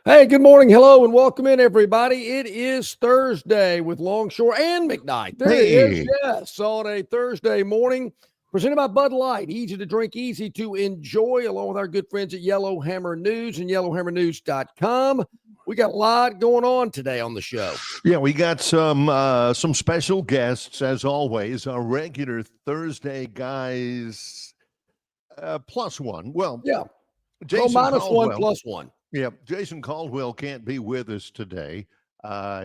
Hey, good morning. Hello, and welcome in, everybody. It is Thursday with Longshore and McKnight. There it is. Yes, on a Thursday morning. Presented by Bud Light. Easy to drink, easy to enjoy, along with our good friends at Yellowhammer News and yellowhammernews.com. We got a lot going on today on the show. Yeah, we got some special guests, as always. Our regular Thursday guys, plus one. Well, yeah. Jason minus Caldwell. one, plus one. Yeah, Jason Caldwell can't be with us today.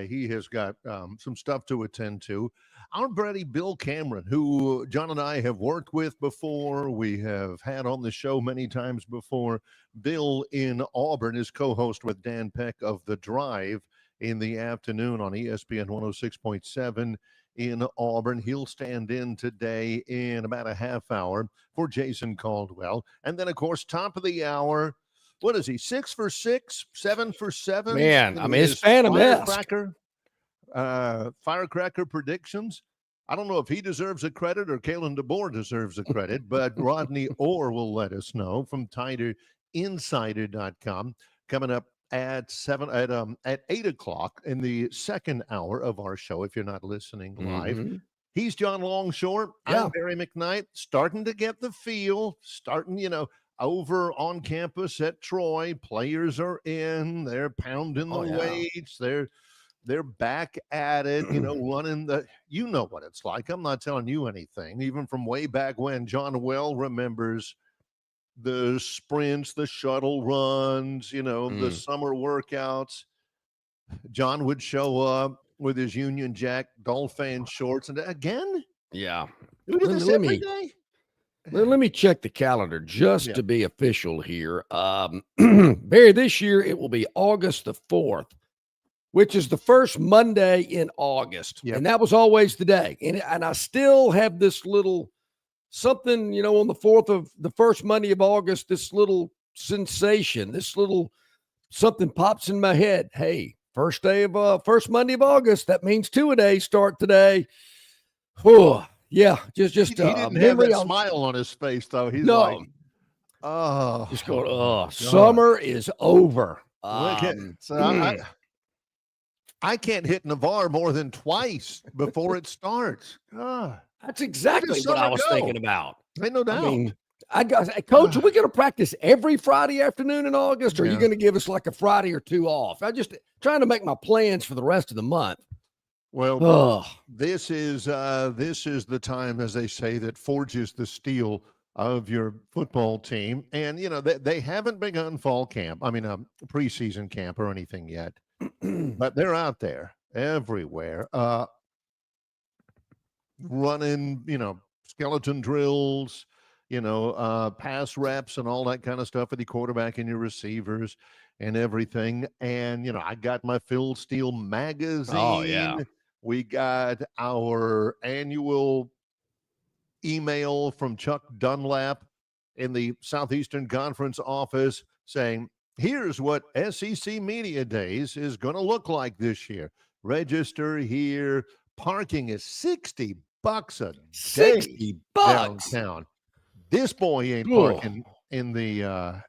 He has got some stuff to attend to. Our buddy Bill Cameron, who John and I have worked with before, we have had on the show many times before. Bill in Auburn is co-host with Dan Peck of The Drive in the afternoon on ESPN 106.7 in Auburn. He'll stand in today in about a half hour for Jason Caldwell. And then, of course, top of the hour, what is he, 6 for 6, 7 for 7? Man, I mean, it's Phantom-esque. Firecracker predictions. I don't know if he deserves a credit or Kalen DeBoer deserves a credit, but Rodney Orr will let us know from TiderInsider.com. Coming up at 8 o'clock in the second hour of our show, if you're not listening live. Mm-hmm. He's John Longshore. Yeah. I'm Barry McKnight, starting to get the feel, over on campus at Troy. Players are in, they're pounding the weights, they're back at it, running you know what it's like. I'm not telling you anything, even from way back when. John well remembers the sprints, the shuttle runs, the summer workouts. John would show up with his Union Jack Dolphin shorts, and again, yeah, we do this every day. Let me check the calendar just to be official here. Barry, this year it will be August the 4th, which is the first Monday in August. Yep. And that was always the day. And I still have this little something, on the 4th of the first Monday of August, this little sensation, this little something pops in my head. Hey, first Monday of August, that means two-a-days start today. Whew. Yeah, just he didn't have that smile on his face, though. He's like, oh, just going, summer is over. I can't hit Navarre more than twice before it starts. That's exactly what I was thinking about. Ain't no doubt. I mean, Coach, are we going to practice every Friday afternoon in August, or are you going to give us like a Friday or two off? I'm just trying to make my plans for the rest of the month. Well, this is the time, as they say, that forges the steel of your football team. And, they haven't begun fall camp. I mean, preseason camp or anything yet. But they're out there everywhere, running, skeleton drills, pass reps and all that kind of stuff for the quarterback and your receivers and everything. And, I got my Phil Steele magazine. Oh, yeah. We got our annual email from Chuck Dunlap in the Southeastern Conference office saying, here's what SEC Media Days is going to look like this year. Register here. Parking is $60 a day. $60 downtown. This boy ain't parking in the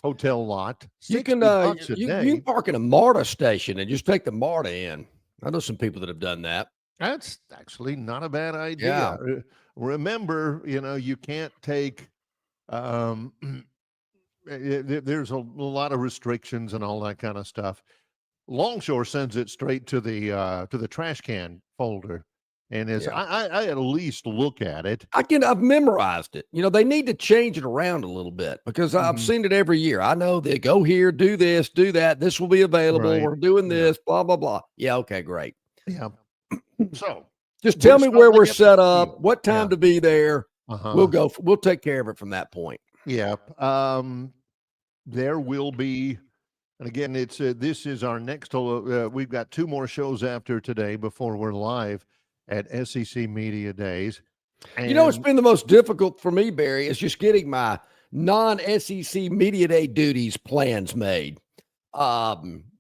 hotel lot. You can park in a MARTA station and just take the MARTA in. I know some people that have done that. That's actually not a bad idea. Yeah. Remember, you can't take there's a lot of restrictions and all that kind of stuff. Longshore sends it straight to the trash can folder. And I at least look at it. I've memorized it. They need to change it around a little bit because I've seen it every year. I know they go here, do this, do that. This will be available. Right. We're doing this, blah, blah, blah. Yeah. Okay, great. Yeah. So just tell me where we're set up, what time to be there. We'll take care of it from that point. Yeah. There will be, and again, this is our next, we've got two more shows after today before we're live at SEC Media Days. And it's been the most difficult for me, Barry, is just getting my non-SEC Media Day duties plans made,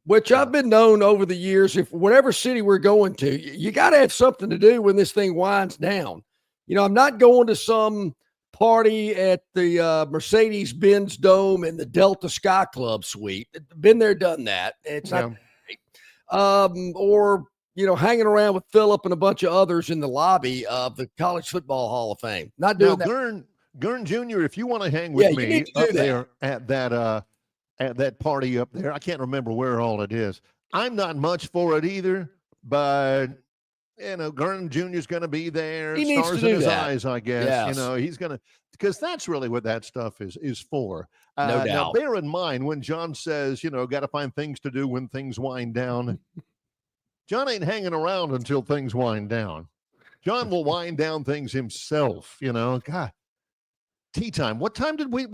which I've been known over the years, if whatever city we're going to, you got to have something to do when this thing winds down. I'm not going to some party at the Mercedes-Benz Dome in the Delta Sky Club suite. Been there, done that. It's not or hanging around with Philip and a bunch of others in the lobby of the College Football Hall of Fame. Not doing that. Gurn Jr., if you want to hang with me up there at that party up there, I can't remember where all it is. I'm not much for it either, but Gurn Jr. is going to be there. He needs Stars to do in his that. eyes, I guess. Yes. He's going to, because that's really what that stuff is for. No doubt. Now, bear in mind when John says, got to find things to do when things wind down. John ain't hanging around until things wind down. John will wind down things himself. God. Tea time. What time did we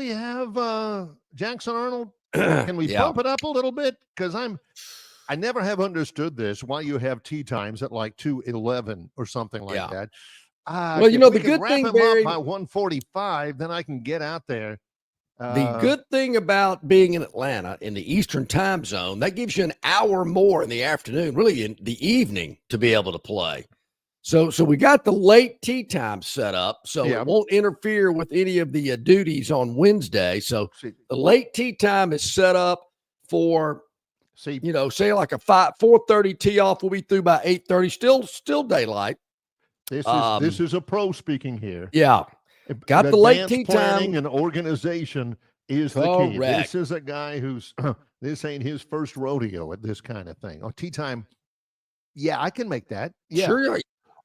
have Jackson Arnold? Can we bump it up a little bit? Because I never have understood this, why you have tea times at like 2:11 or something like that. Well, the good thing, Barry, by 1:45, then I can get out there. The good thing about being in Atlanta in the Eastern time zone, that gives you an hour more in the afternoon, really in the evening, to be able to play. So we got the late tea time set up, so it won't interfere with any of the duties on Wednesday. So the late tea time is set up for, say like a 4:30 tee off. We'll be through by 8:30. Still daylight. This is a pro speaking here. Yeah, got the late tea time. And organization is the key. This is a guy who's this ain't his first rodeo at this kind of thing. Oh, tea time. Yeah, I can make that. Yeah. Sure.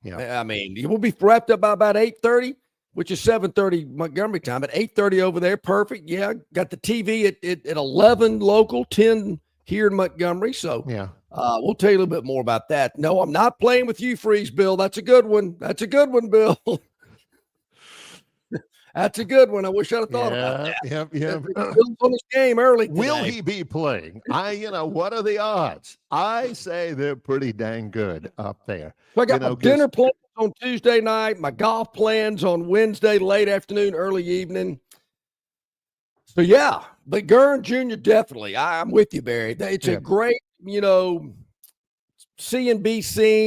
Yeah, I mean, you will be wrapped up by about 8:30, which is 7:30 Montgomery time. At 8:30 over there, perfect. Yeah, got the TV at 11 local, 10 here in Montgomery. So we'll tell you a little bit more about that. No, I'm not playing with you, Freeze, Bill. That's a good one. That's a good one, Bill. That's a good one. I wish I'd have thought about that. Yeah. Bill's on his game early today. Will he be playing? What are the odds? I say they're pretty dang good up there. So I got my dinner plans on Tuesday night, my golf plans on Wednesday, late afternoon, early evening. So, but Gurn Jr., definitely. I'm with you, Barry. It's a great, CNBC,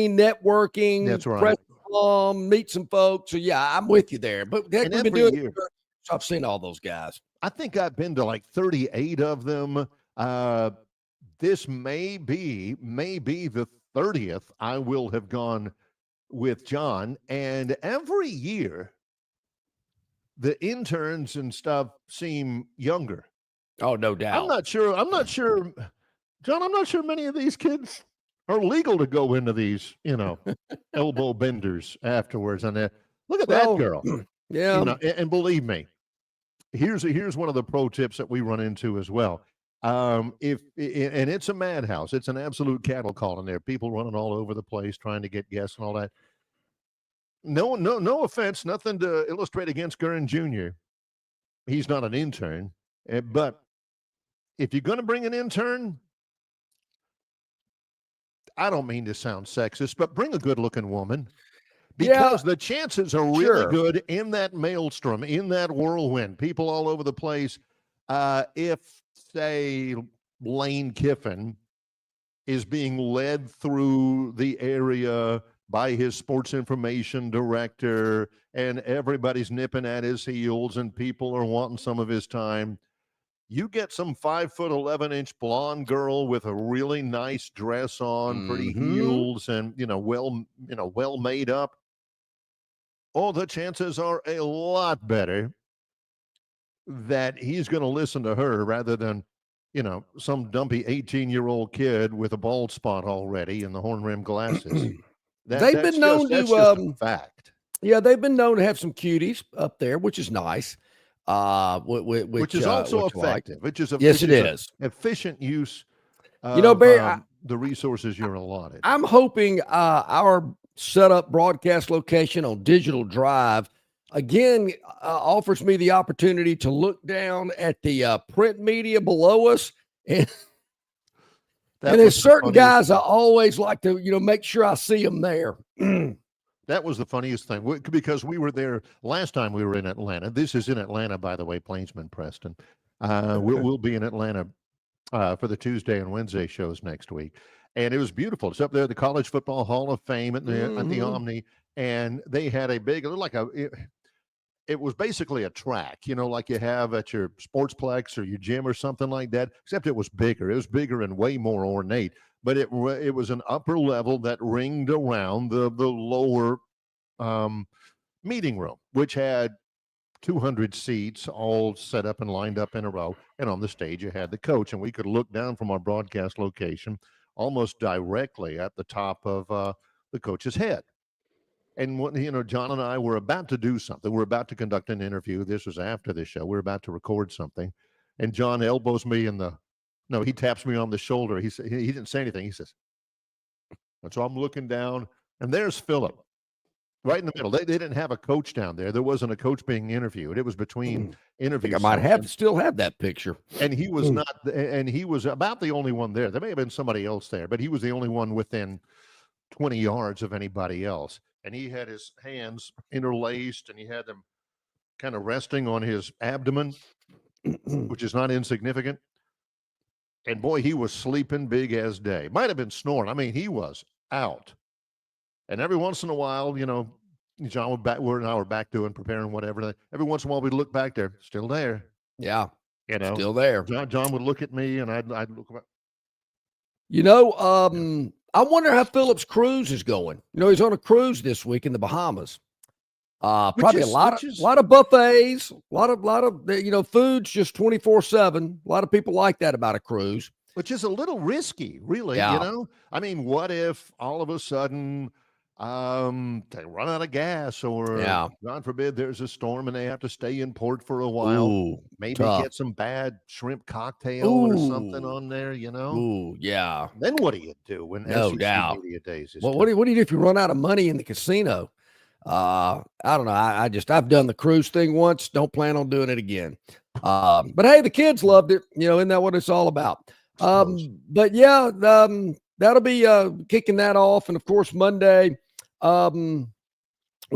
networking. That's right. Meet some folks. So, I'm with you there. But we've been doing it. I've seen all those guys. I think I've been to like 38 of them. This may be the 30th I will have gone with John. And every year, the interns and stuff seem younger. Oh, no doubt. I'm not sure, John, I'm not sure many of these kids are legal to go into these, elbow benders afterwards. And look at that girl. Yeah. And believe me, here's one of the pro tips that we run into as well. And it's a madhouse. It's an absolute cattle call in there. People running all over the place trying to get guests and all that. No offense, nothing to illustrate against Gurn Jr. He's not an intern, but if you're going to bring an intern, I don't mean to sound sexist, but bring a good-looking woman, because the chances are really good in that maelstrom, in that whirlwind, people all over the place. If, say, Lane Kiffin is being led through the area by his sports information director, and everybody's nipping at his heels, and people are wanting some of his time, you get some 5'11" blonde girl with a really nice dress on, pretty heels, and well made up. Oh, the chances are a lot better that he's going to listen to her rather than some dumpy 18-year-old kid with a bald spot already and the horn rim glasses. They've been known to fact. Yeah, they've been known to have some cuties up there, which is nice. Which is also effective. Yes, it is. Efficient use of Barry, the resources you're allotted. I'm hoping our setup broadcast location on Digital Drive again offers me the opportunity to look down at the print media below us, and there's certain guys I always like to make sure I see them there. That was the funniest thing, because we were there last time we were in Atlanta. This is in Atlanta, by the way, Plainsman Preston. We'll be in Atlanta for the Tuesday and Wednesday shows next week. And it was beautiful. It's up there at the College Football Hall of Fame at the Omni. And they had a big, it was basically a track, like you have at your sportsplex or your gym or something like that, except it was bigger. It was bigger and way more ornate, but it was an upper level that ringed around the lower meeting room, which had 200 seats all set up and lined up in a row. And on the stage, you had the coach, and we could look down from our broadcast location almost directly at the top of the coach's head. And when, John and I were about to do something. We're about to conduct an interview. This was after the show. We're about to record something. And John elbows me he taps me on the shoulder. He said, he didn't say anything. He says, and so I'm looking down, and there's Philip right in the middle. They didn't have a coach down there. There wasn't a coach being interviewed. It was between interviews. I might still have that picture. And he was and he was about the only one there. There may have been somebody else there, but he was the only one within 20 yards of anybody else. And he had his hands interlaced, and he had them kind of resting on his abdomen, which is not insignificant. And boy, he was sleeping big as day. Might have been snoring. I mean, he was out. And every once in a while, John would we're back doing, preparing whatever. Every once in a while, we'd look back there, still there. Yeah. Still there. John would look at me, and I'd look back. I wonder how Philip's cruise is going. He's on a cruise this week in the Bahamas. Probably a lot of buffets, a lot of food's just 24/7. A lot of people like that about a cruise, which is a little risky, really. Yeah. I mean, what if all of a sudden they run out of gas, or God forbid there's a storm and they have to stay in port for a while? Ooh, maybe tough. Get some bad shrimp cocktail or something on there, Ooh, yeah. Then what do you do when SEC Media Days is what do you do if you run out of money in the casino? I don't know. I've done the cruise thing once. Don't plan on doing it again. But hey, the kids loved it. Isn't that what it's all about? But yeah, that'll be kicking that off. And of course, Monday, we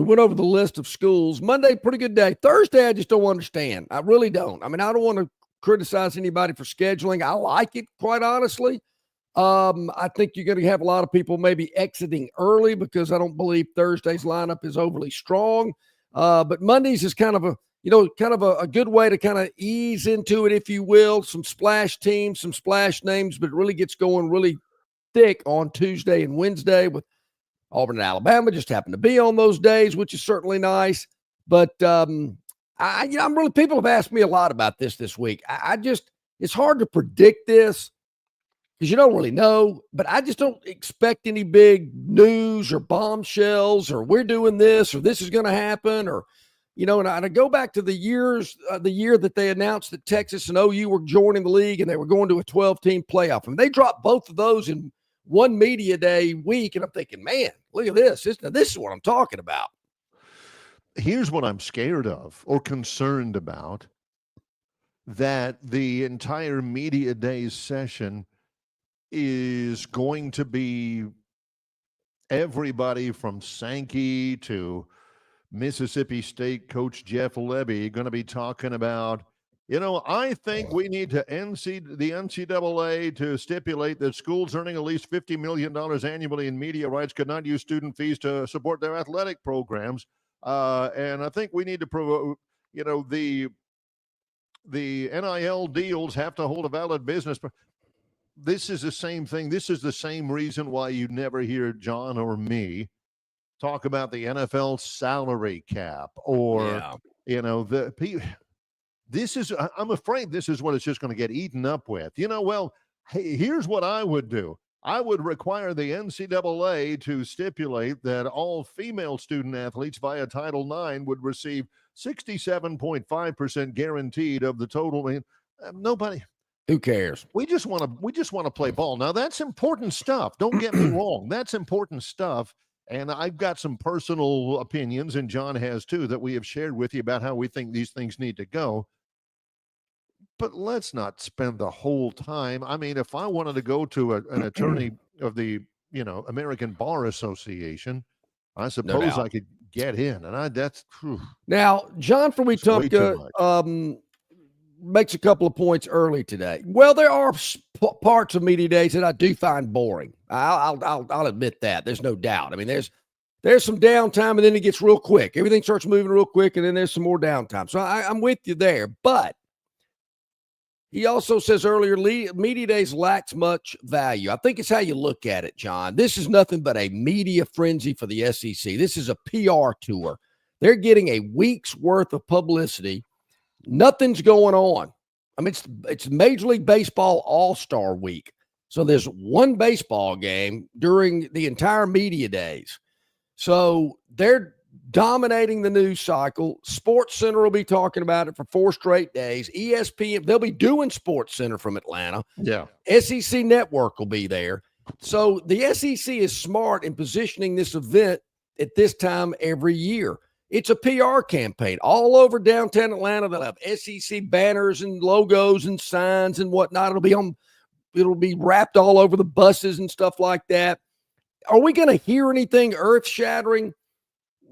went over the list of schools. Monday, pretty good day. Thursday, I just don't understand. I really don't. I mean, I don't want to criticize anybody for scheduling. I like it, quite honestly. I think you're going to have a lot of people maybe exiting early because I don't believe Thursday's lineup is overly strong. But Mondays is kind of a good way to kind of ease into it, if you will. Some splash teams, some splash names, but it really gets going really thick on Tuesday and Wednesday with Auburn and Alabama just happen to be on those days, which is certainly nice. But people have asked me a lot about this week. It's hard to predict this because you don't really know, but I just don't expect any big news or bombshells or we're doing this or this is going to happen or, and I go back to the year that they announced that Texas and OU were joining the league and they were going to a 12-team playoff. And they dropped both of those in one media day week. And I'm thinking, man, look at this. This is what I'm talking about. Here's what I'm scared of or concerned about, that the entire media days session is going to be everybody from Sankey to Mississippi State coach Jeff Levy going to be talking about, I think we need to the NCAA to stipulate that schools earning at least $50 million annually in media rights could not use student fees to support their athletic programs. And I think we need to the NIL deals have to hold a valid business. This is the same thing. This is the same reason why you never hear John or me talk about the NFL salary cap or, I'm afraid this is what it's just going to get eaten up with. Hey, here's what I would do. I would require the NCAA to stipulate that all female student athletes via Title IX would receive 67.5% guaranteed of the total. Nobody. Who cares? We just want to play ball. Now that's important stuff. Don't get me wrong. That's important stuff. And I've got some personal opinions, and John has too, that we have shared with you about how we think these things need to go. But let's not spend the whole time. I mean, if I wanted to go to an attorney of the, American Bar Association, I suppose I could get in. And Now, John from Wetumpka makes a couple of points early today. Well, there are parts of media days that I do find boring. I'll admit that. There's no doubt. I mean, there's there's some downtime, and then it gets real quick. Everything starts moving real quick, and then there's some more downtime. So I'm with you there. But he also says earlier, media days lacks much value. I think it's how you look at it, John. This is nothing but a media frenzy for the SEC. This is a PR tour. They're getting a week's worth of publicity. Nothing's going on. I mean, it's Major League Baseball All-Star Week. So there's one baseball game during the entire media days. So they're dominating the news cycle. Sports Center will be talking about it for 4 straight days. ESPN, they'll be doing Sports Center from Atlanta. Yeah. SEC Network will be there. So the SEC is smart in positioning this event at this time every year. It's a PR campaign all over downtown Atlanta. They'll have SEC banners and logos and signs and whatnot. It'll be wrapped all over the buses and stuff like that. Are we going to hear anything earth-shattering?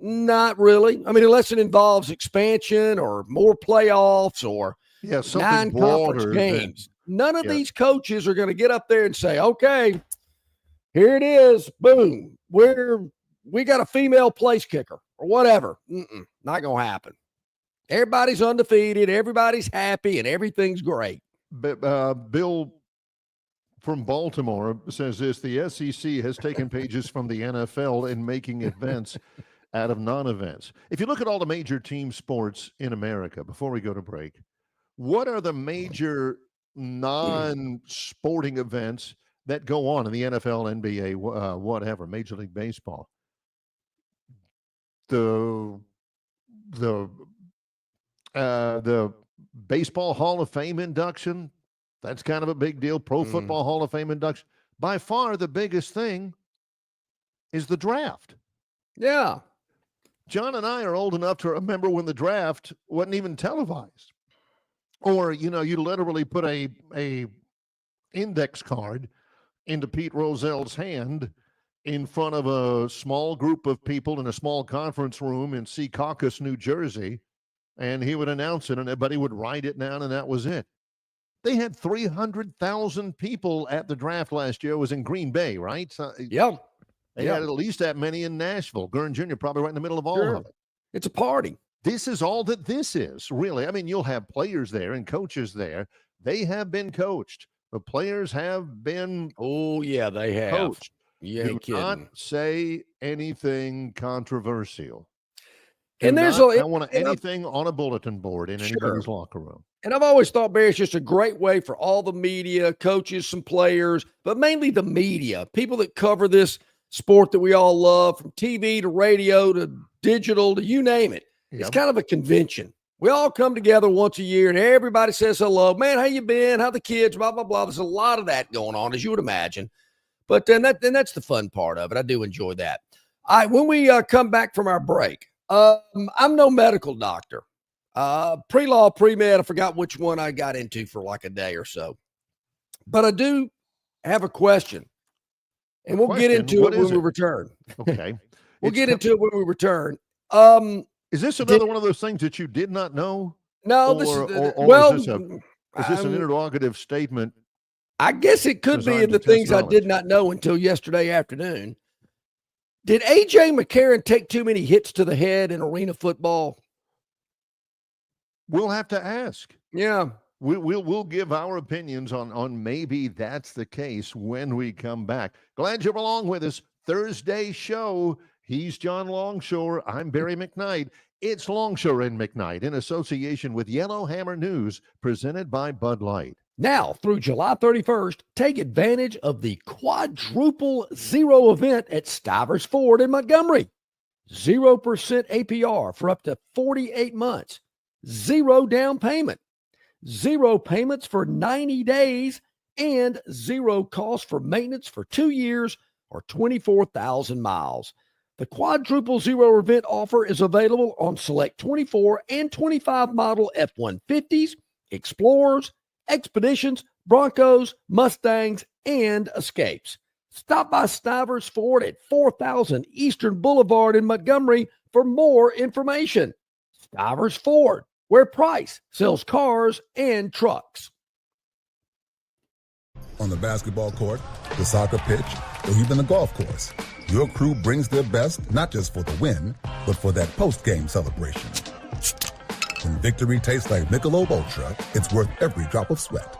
Not really. I mean, unless it involves expansion or more playoffs or 9 conference games. None of these coaches are going to get up there and say, okay, here it is. Boom. We got a female place kicker or whatever. Not going to happen. Everybody's undefeated. Everybody's happy and everything's great. But Bill from Baltimore says this: the SEC has taken pages from the NFL in making events out of non-events. If you look at all the major team sports in America, before we go to break, what are the major non-sporting events that go on in the NFL, NBA, whatever, Major League Baseball? The Baseball Hall of Fame induction, that's kind of a big deal. Pro Football Hall of Fame induction. By far the biggest thing is the draft. Yeah. John and I are old enough to remember when the draft wasn't even televised. Or, you literally put a index card into Pete Rozelle's hand in front of a small group of people in a small conference room in Secaucus, New Jersey, and he would announce it, and everybody would write it down, and that was it. They had 300,000 people at the draft last year. It was in Green Bay, right? Yeah. They had at least that many in Nashville. Gurn Jr. probably right in the middle of all of it. It's a party. This is all that this is, really. I mean, you'll have players there and coaches there. They have been coached. The players have been they have coached. You Do ain't kidding. not say anything controversial. And I don't want anything on a bulletin board in anybody's locker room. And I've always thought, Barry, it's just a great way for all the media, coaches, some players, but mainly the media, people that cover this sport that we all love, from TV to radio to digital to you name it. Yep. It's kind of a convention. We all come together once a year and everybody says hello. Man, how you been? How the kids? Blah, blah, blah. There's a lot of that going on, as you would imagine. But then that's the fun part of it. I do enjoy that. All right, when we come back from our break, I'm no medical doctor. Pre-law, pre-med, I forgot which one I got into for like a day or so. But I do have a question. And we'll get into it when we return. Okay. We'll get into it when we return. Is this another one of those things that you did not know? No, is this an interrogative statement? I guess it could be in the things I did not know until yesterday afternoon. Did A.J. McCarron take too many hits to the head in arena football? We'll have to ask. Yeah. We'll give our opinions on maybe that's the case when we come back. Glad you're along with us. Thursday show. He's John Longshore. I'm Barry McKnight. It's Longshore and McKnight in association with Yellowhammer News, presented by Bud Light. Now, through July 31st, take advantage of the quadruple zero event at Stivers Ford in Montgomery. 0% APR for up to 48 months. 0 down payment. 0 payments for 90 days and 0 cost for maintenance for 2 years or 24,000 miles. The quadruple zero event offer is available on select 24 and 25 model F-150s, Explorers, Expeditions, Broncos, Mustangs, and Escapes. Stop by Stivers Ford at 4000 Eastern Boulevard in Montgomery for more information. Stivers Ford, where Price sells cars and trucks. On the basketball court, the soccer pitch, or even the golf course, your crew brings their best not just for the win, but for that post-game celebration. When victory tastes like Michelob Ultra, it's worth every drop of sweat.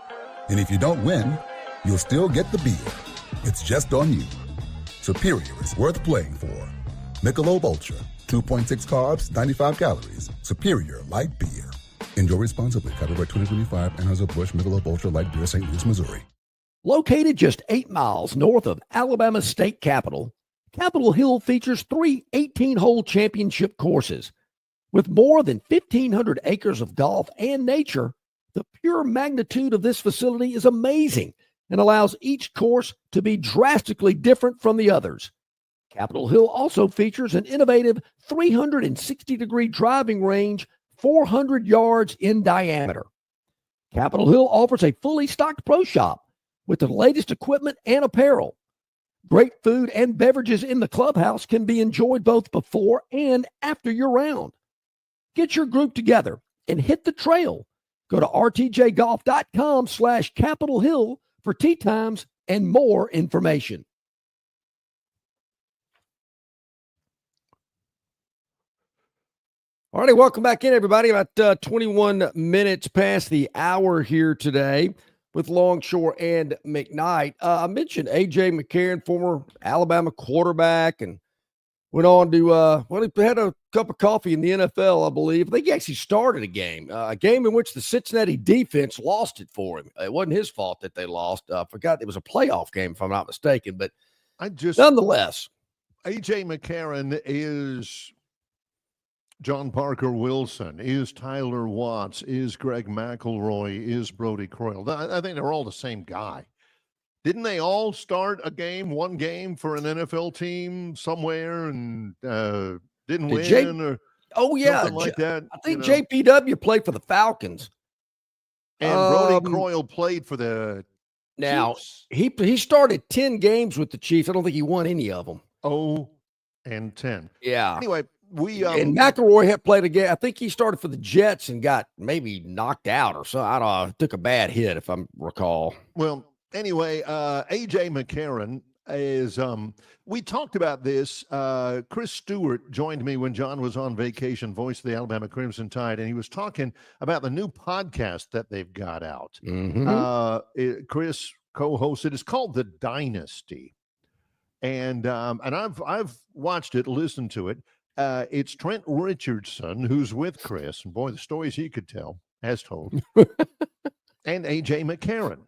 And if you don't win, you'll still get the beer. It's just on you. Superior is worth playing for. Michelob Ultra, 2.6 carbs, 95 calories. Superior light beer. Enjoy responsibly. Copyright 2025, Anheuser-Busch Michelob Ultra Light Beer, St. Louis, Missouri. Located just 8 miles north of Alabama's state capital, Capitol Hill features 3 18-hole championship courses. With more than 1,500 acres of golf and nature, the pure magnitude of this facility is amazing and allows each course to be drastically different from the others. Capitol Hill also features an innovative 360-degree driving range, 400 yards in diameter. Capitol Hill offers a fully stocked pro shop with the latest equipment and apparel. Great food and beverages in the clubhouse can be enjoyed both before and after your round. Get your group together and hit the trail. Go to rtjgolf.com/Capitol Hill for tee times and more information. All righty, welcome back in, everybody. About 21 minutes past the hour here today with Longshore and McKnight. I mentioned A.J. McCarron, former Alabama quarterback, and went on to, he had a cup of coffee in the NFL, I believe. I think he actually started a game in which the Cincinnati defense lost it for him. It wasn't his fault that they lost. I forgot it was a playoff game, if I'm not mistaken, but nonetheless. A.J. McCarron is John Parker Wilson, is Tyler Watts, is Greg McElroy, is Brody Croyle. I think they're all the same guy. Didn't they all start one game for an NFL team somewhere and didn't win or something like that? I think JPW played for the Falcons. And Brody Croyle played for the Chiefs. He started 10 games with the Chiefs. I don't think he won any of them. 0-10. Yeah. Anyway, and McElroy had played a game. I think he started for the Jets and got maybe knocked out or something. I don't know. Took a bad hit, if I recall. Well, anyway, A.J. McCarron is, we talked about this. Chris Stewart joined me when John was on vacation, voice of the Alabama Crimson Tide, and he was talking about the new podcast that they've got out. Mm-hmm. Chris co-hosted. It's called The Dynasty. And I've watched it, listened to it. It's Trent Richardson who's with Chris, and boy, the stories he could tell, has told, and A.J. McCarron.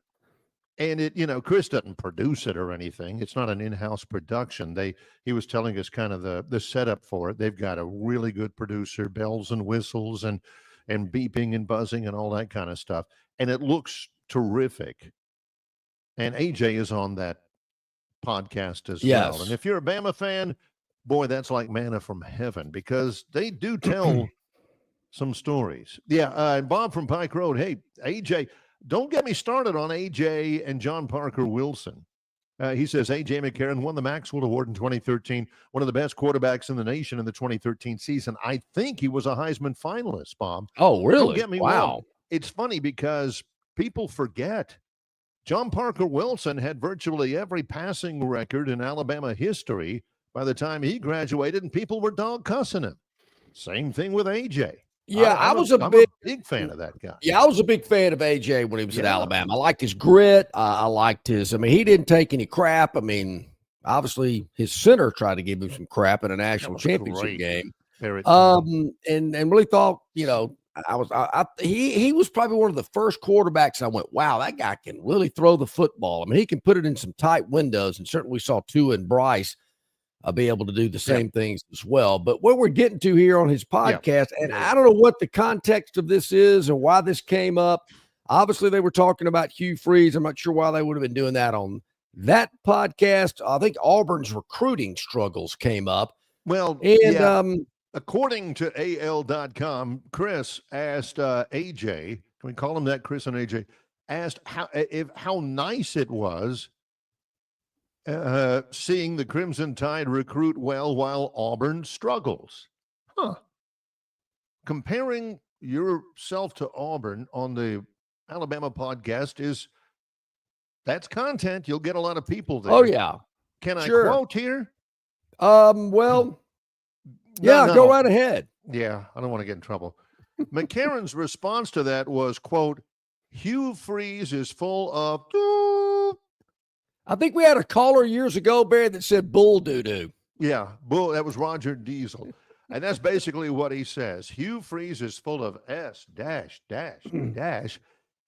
And Chris doesn't produce it or anything. It's not an in-house production. He was telling us kind of the setup for it. They've got a really good producer, bells and whistles and beeping and buzzing and all that kind of stuff. And it looks terrific. And A.J. is on that podcast as well. And if you're a Bama fan, boy, that's like manna from heaven because they do tell some stories. And Bob from Pike Road, hey, AJ, don't get me started on AJ and John Parker Wilson. He says A.J. McCarron won the Maxwell Award in 2013, one of the best quarterbacks in the nation in the 2013 season. I think he was a Heisman finalist, Bob. Oh, really? Don't get me wrong. It's funny because people forget John Parker Wilson had virtually every passing record in Alabama history by the time he graduated, and people were dog cussing him. Same thing with A.J. Yeah, I'm a big fan of that guy. Yeah, I was a big fan of A.J. when he was at Alabama. I liked his grit. I liked he didn't take any crap. I mean, obviously his center tried to give him some crap in a national championship game. And really thought, he was probably one of the first quarterbacks I went, wow, that guy can really throw the football. I mean, he can put it in some tight windows, and certainly we saw Tua and Bryce be able to do the same things as well. But what we're getting to here on his podcast, and I don't know what the context of this is or why this came up. Obviously, they were talking about Hugh Freeze. I'm not sure why they would have been doing that on that podcast. I think Auburn's recruiting struggles came up. Well, and according to AL.com, Chris asked AJ, can we call him that, Chris and AJ, asked how nice it was seeing the Crimson Tide recruit well while Auburn struggles. Comparing yourself to Auburn on the Alabama podcast is That's content. You'll get a lot of people there. Oh, yeah. Can I Sure. quote here? Well, yeah, No. go right ahead. Yeah, I don't want to get in trouble. McCarron's response to that was, quote, Hugh Freeze is full of... I think we had a caller years ago, Barry, that said bull doo-doo. Yeah, bull. That was Roger Diesel. And that's basically what he says. Hugh Freeze is full of S dash dash dash.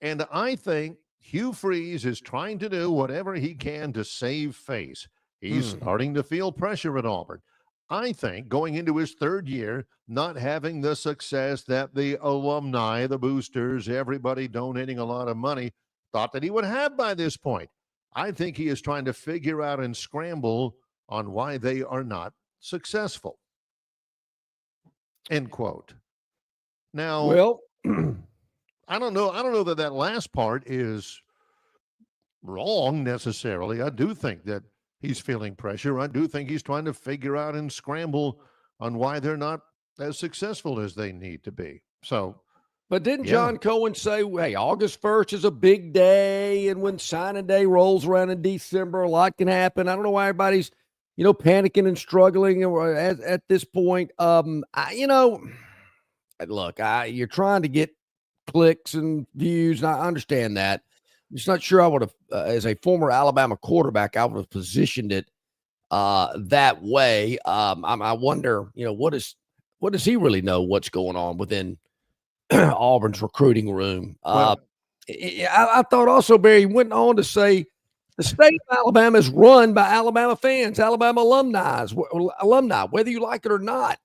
And I think Hugh Freeze is trying to do whatever he can to save face. He's starting to feel pressure at Auburn. I think going into his third year, not having the success that the alumni, the boosters, everybody donating a lot of money thought that he would have by this point. I think he is trying to figure out and scramble on why they are not successful. End quote. Now, Well, I don't know that last part is wrong necessarily. I do think that he's feeling pressure. I do think he's trying to figure out and scramble on why they're not as successful as they need to be. So, but didn't John Cohen say, hey, August 1st is a big day, and when signing day rolls around in December, a lot can happen. I don't know why everybody's, panicking and struggling at this point. Look, you're trying to get clicks and views, and I understand that. I'm just not sure I would have, as a former Alabama quarterback, I would have positioned it that way. I wonder, what does he really know what's going on within Auburn's recruiting room? I thought also, Barry went on to say the state of Alabama is run by Alabama fans, Alabama alumni, whether you like it or not.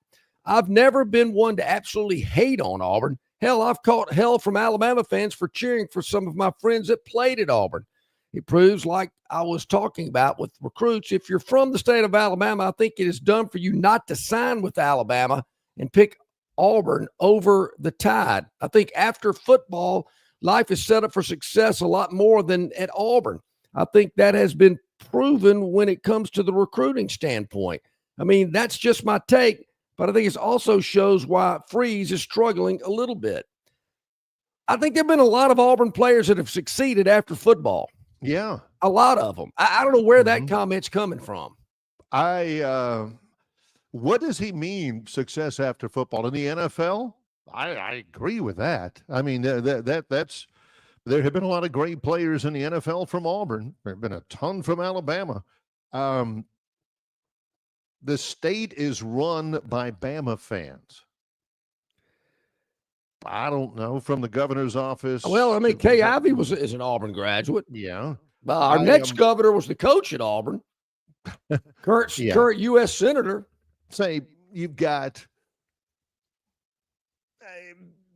I've never been one to absolutely hate on Auburn. Hell, I've caught hell from Alabama fans for cheering for some of my friends that played at Auburn. It proves, like I was talking about with recruits, if you're from the state of Alabama, I think it is done for you not to sign with Alabama and pick Auburn over the Tide. I think after football, life is set up for success a lot more than at Auburn. I think that has been proven when it comes to the recruiting standpoint. I mean, that's just my take, but I think it also shows why Freeze is struggling a little bit. I think there have been a lot of Auburn players that have succeeded after football. Yeah. A lot of them. I don't know where that comment's coming from. What does he mean, success after football? In the NFL? I agree with that. I mean, there have been a lot of great players in the NFL from Auburn. There have been a ton from Alabama. The state is run by Bama fans. I don't know, from the governor's office. Well, I mean, Kay Ivey is an Auburn graduate. Yeah. Our next governor was the coach at Auburn. Current U.S. Senator. Say you've got,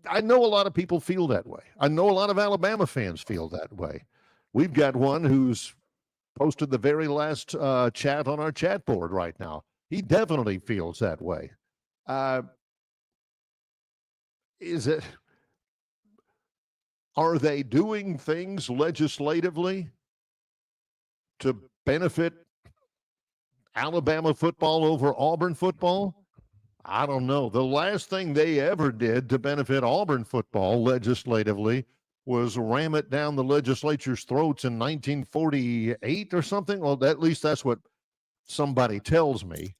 I know a lot of people feel that way. I know a lot of Alabama fans feel that way. We've got one who's posted the very last chat on our chat board right now. He definitely feels that way. Are they doing things legislatively to benefit Alabama football over Auburn football? I don't know. The last thing they ever did to benefit Auburn football legislatively was ram it down the legislature's throats in 1948 or something. Well, at least that's what somebody tells me,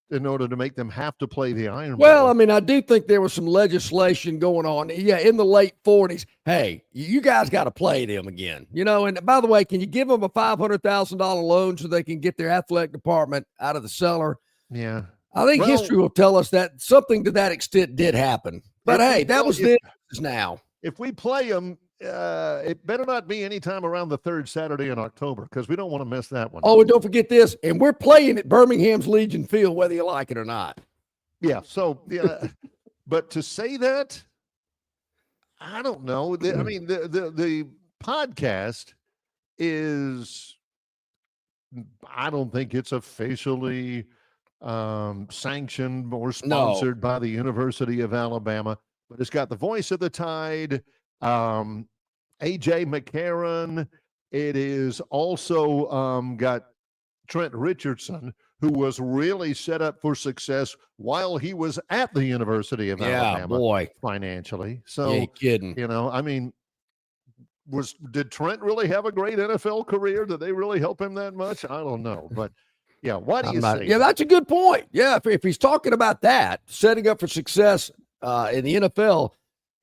in order to make them have to play the Iron Bowl. Well, I mean, I do think there was some legislation going on. Yeah, in the late 40s. Hey, you guys got to play them again. And by the way, can you give them a $500,000 loan so they can get their athletic department out of the cellar? Yeah. I think history will tell us that something to that extent did happen. But hey, that was then, is now. If we play them, it better not be anytime around the third Saturday in October, because we don't want to miss that one. Oh, and don't forget this. And we're playing at Birmingham's Legion Field, whether you like it or not. Yeah. So, but to say that, I don't know. I mean, the podcast is, I don't think it's officially sanctioned or sponsored by the University of Alabama, but it's got the voice of the Tide, AJ McCarron. It is also got Trent Richardson, who was really set up for success while he was at the University of Alabama. Boy, financially. So, you ain't kidding. I mean, did Trent really have a great NFL career? Did they really help him that much? I don't know, but yeah, why do you say Yeah, that? that's a good point. Yeah, if he's talking about that, setting up for success in the NFL,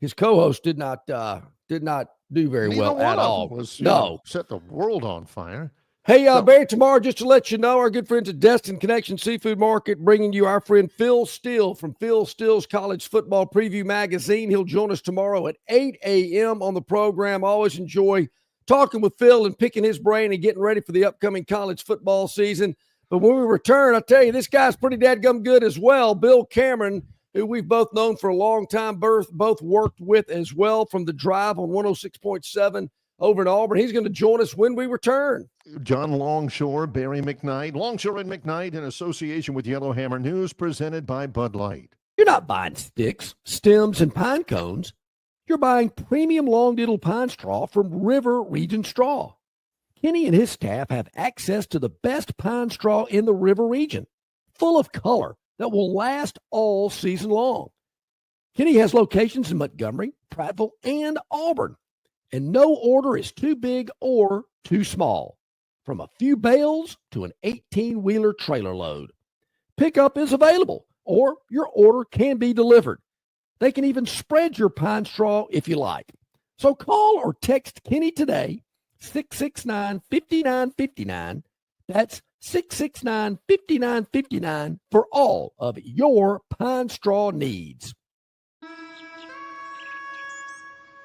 his co-host did not do very Neither well one at of all. them was, No. set the world on fire. Hey, Barry, tomorrow, just to let you know, our good friends at Destin Connection Seafood Market bringing you our friend Phil Steele from Phil Steele's College Football Preview Magazine. He'll join us tomorrow at 8 a.m. on the program. I always enjoy talking with Phil and picking his brain and getting ready for the upcoming college football season. But when we return, I tell you, this guy's pretty dadgum good as well. Bill Cameron, who we've both known for a long time, both worked with as well from the drive on 106.7 over in Auburn. He's going to join us when we return. John Longshore, Barry McKnight. Longshore and McKnight in association with Yellowhammer News, presented by Bud Light. You're not buying sticks, stems, and pine cones. You're buying premium long-diddle pine straw from River Region Straw. Kenny and his staff have access to the best pine straw in the River region, full of color that will last all season long. Kenny has locations in Montgomery, Prattville, and Auburn. And no order is too big or too small, from a few bales to an 18-wheeler trailer load. Pickup is available, or your order can be delivered. They can even spread your pine straw if you like. So call or text Kenny today, 669-5959. That's 669-5959 for all of your pine straw needs.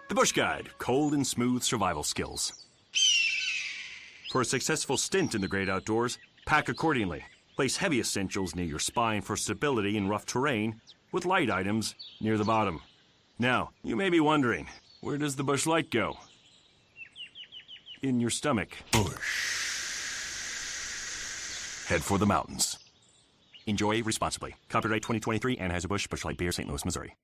The Bush Guide, cold and smooth survival skills. For a successful stint in the great outdoors, pack accordingly. Place heavy essentials near your spine for stability in rough terrain, with light items near the bottom. Now, you may be wondering, where does the Bush Light go? In your stomach. Bush. Head for the mountains. Enjoy responsibly. Copyright 2023, Anheuser-Busch, Bush Light Beer, St. Louis, Missouri.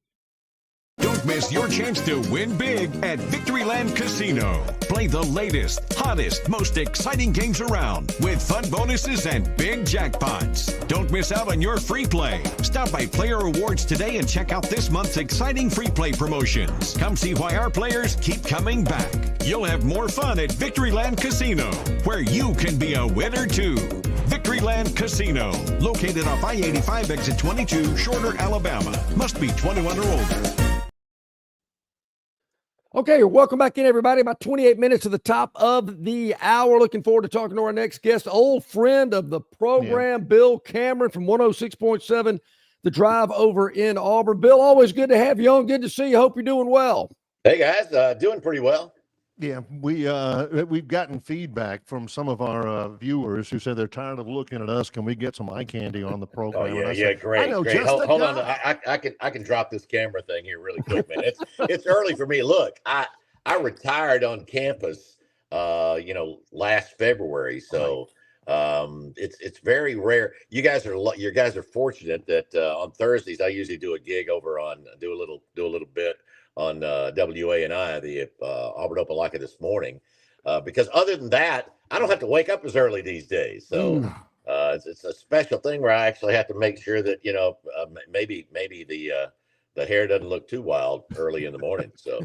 Don't miss your chance to win big at Victoryland Casino. Play the latest, hottest, most exciting games around with fun bonuses and big jackpots. Don't miss out on your free play. Stop by Player Rewards today and check out this month's exciting free play promotions. Come see why our players keep coming back. You'll have more fun at Victoryland Casino, where you can be a winner too. Victoryland Casino, located off I-85 exit 22, Shorter, Alabama. Must be 21 or older. Okay, welcome back in, everybody. About 28 minutes to the top of the hour. Looking forward to talking to our next guest, old friend of the program, Bill Cameron from 106.7, The Drive over in Auburn. Bill, always good to have you on. Good to see you. Hope you're doing well. Hey, guys. Doing pretty well. Yeah, we've gotten feedback from some of our viewers who said they're tired of looking at us. Can we get some eye candy on the program? Oh, yeah, great. Great. Hold on. I can drop this camera thing here really quick, man. It's early for me. Look, I retired on campus, last February, so it's very rare. You guys are fortunate that on Thursdays I usually do a gig over on do a little bit on WANI, the Auburn Opelika this morning, because other than that, I don't have to wake up as early these days. So it's a special thing where I actually have to make sure that maybe the hair doesn't look too wild early in the morning. So,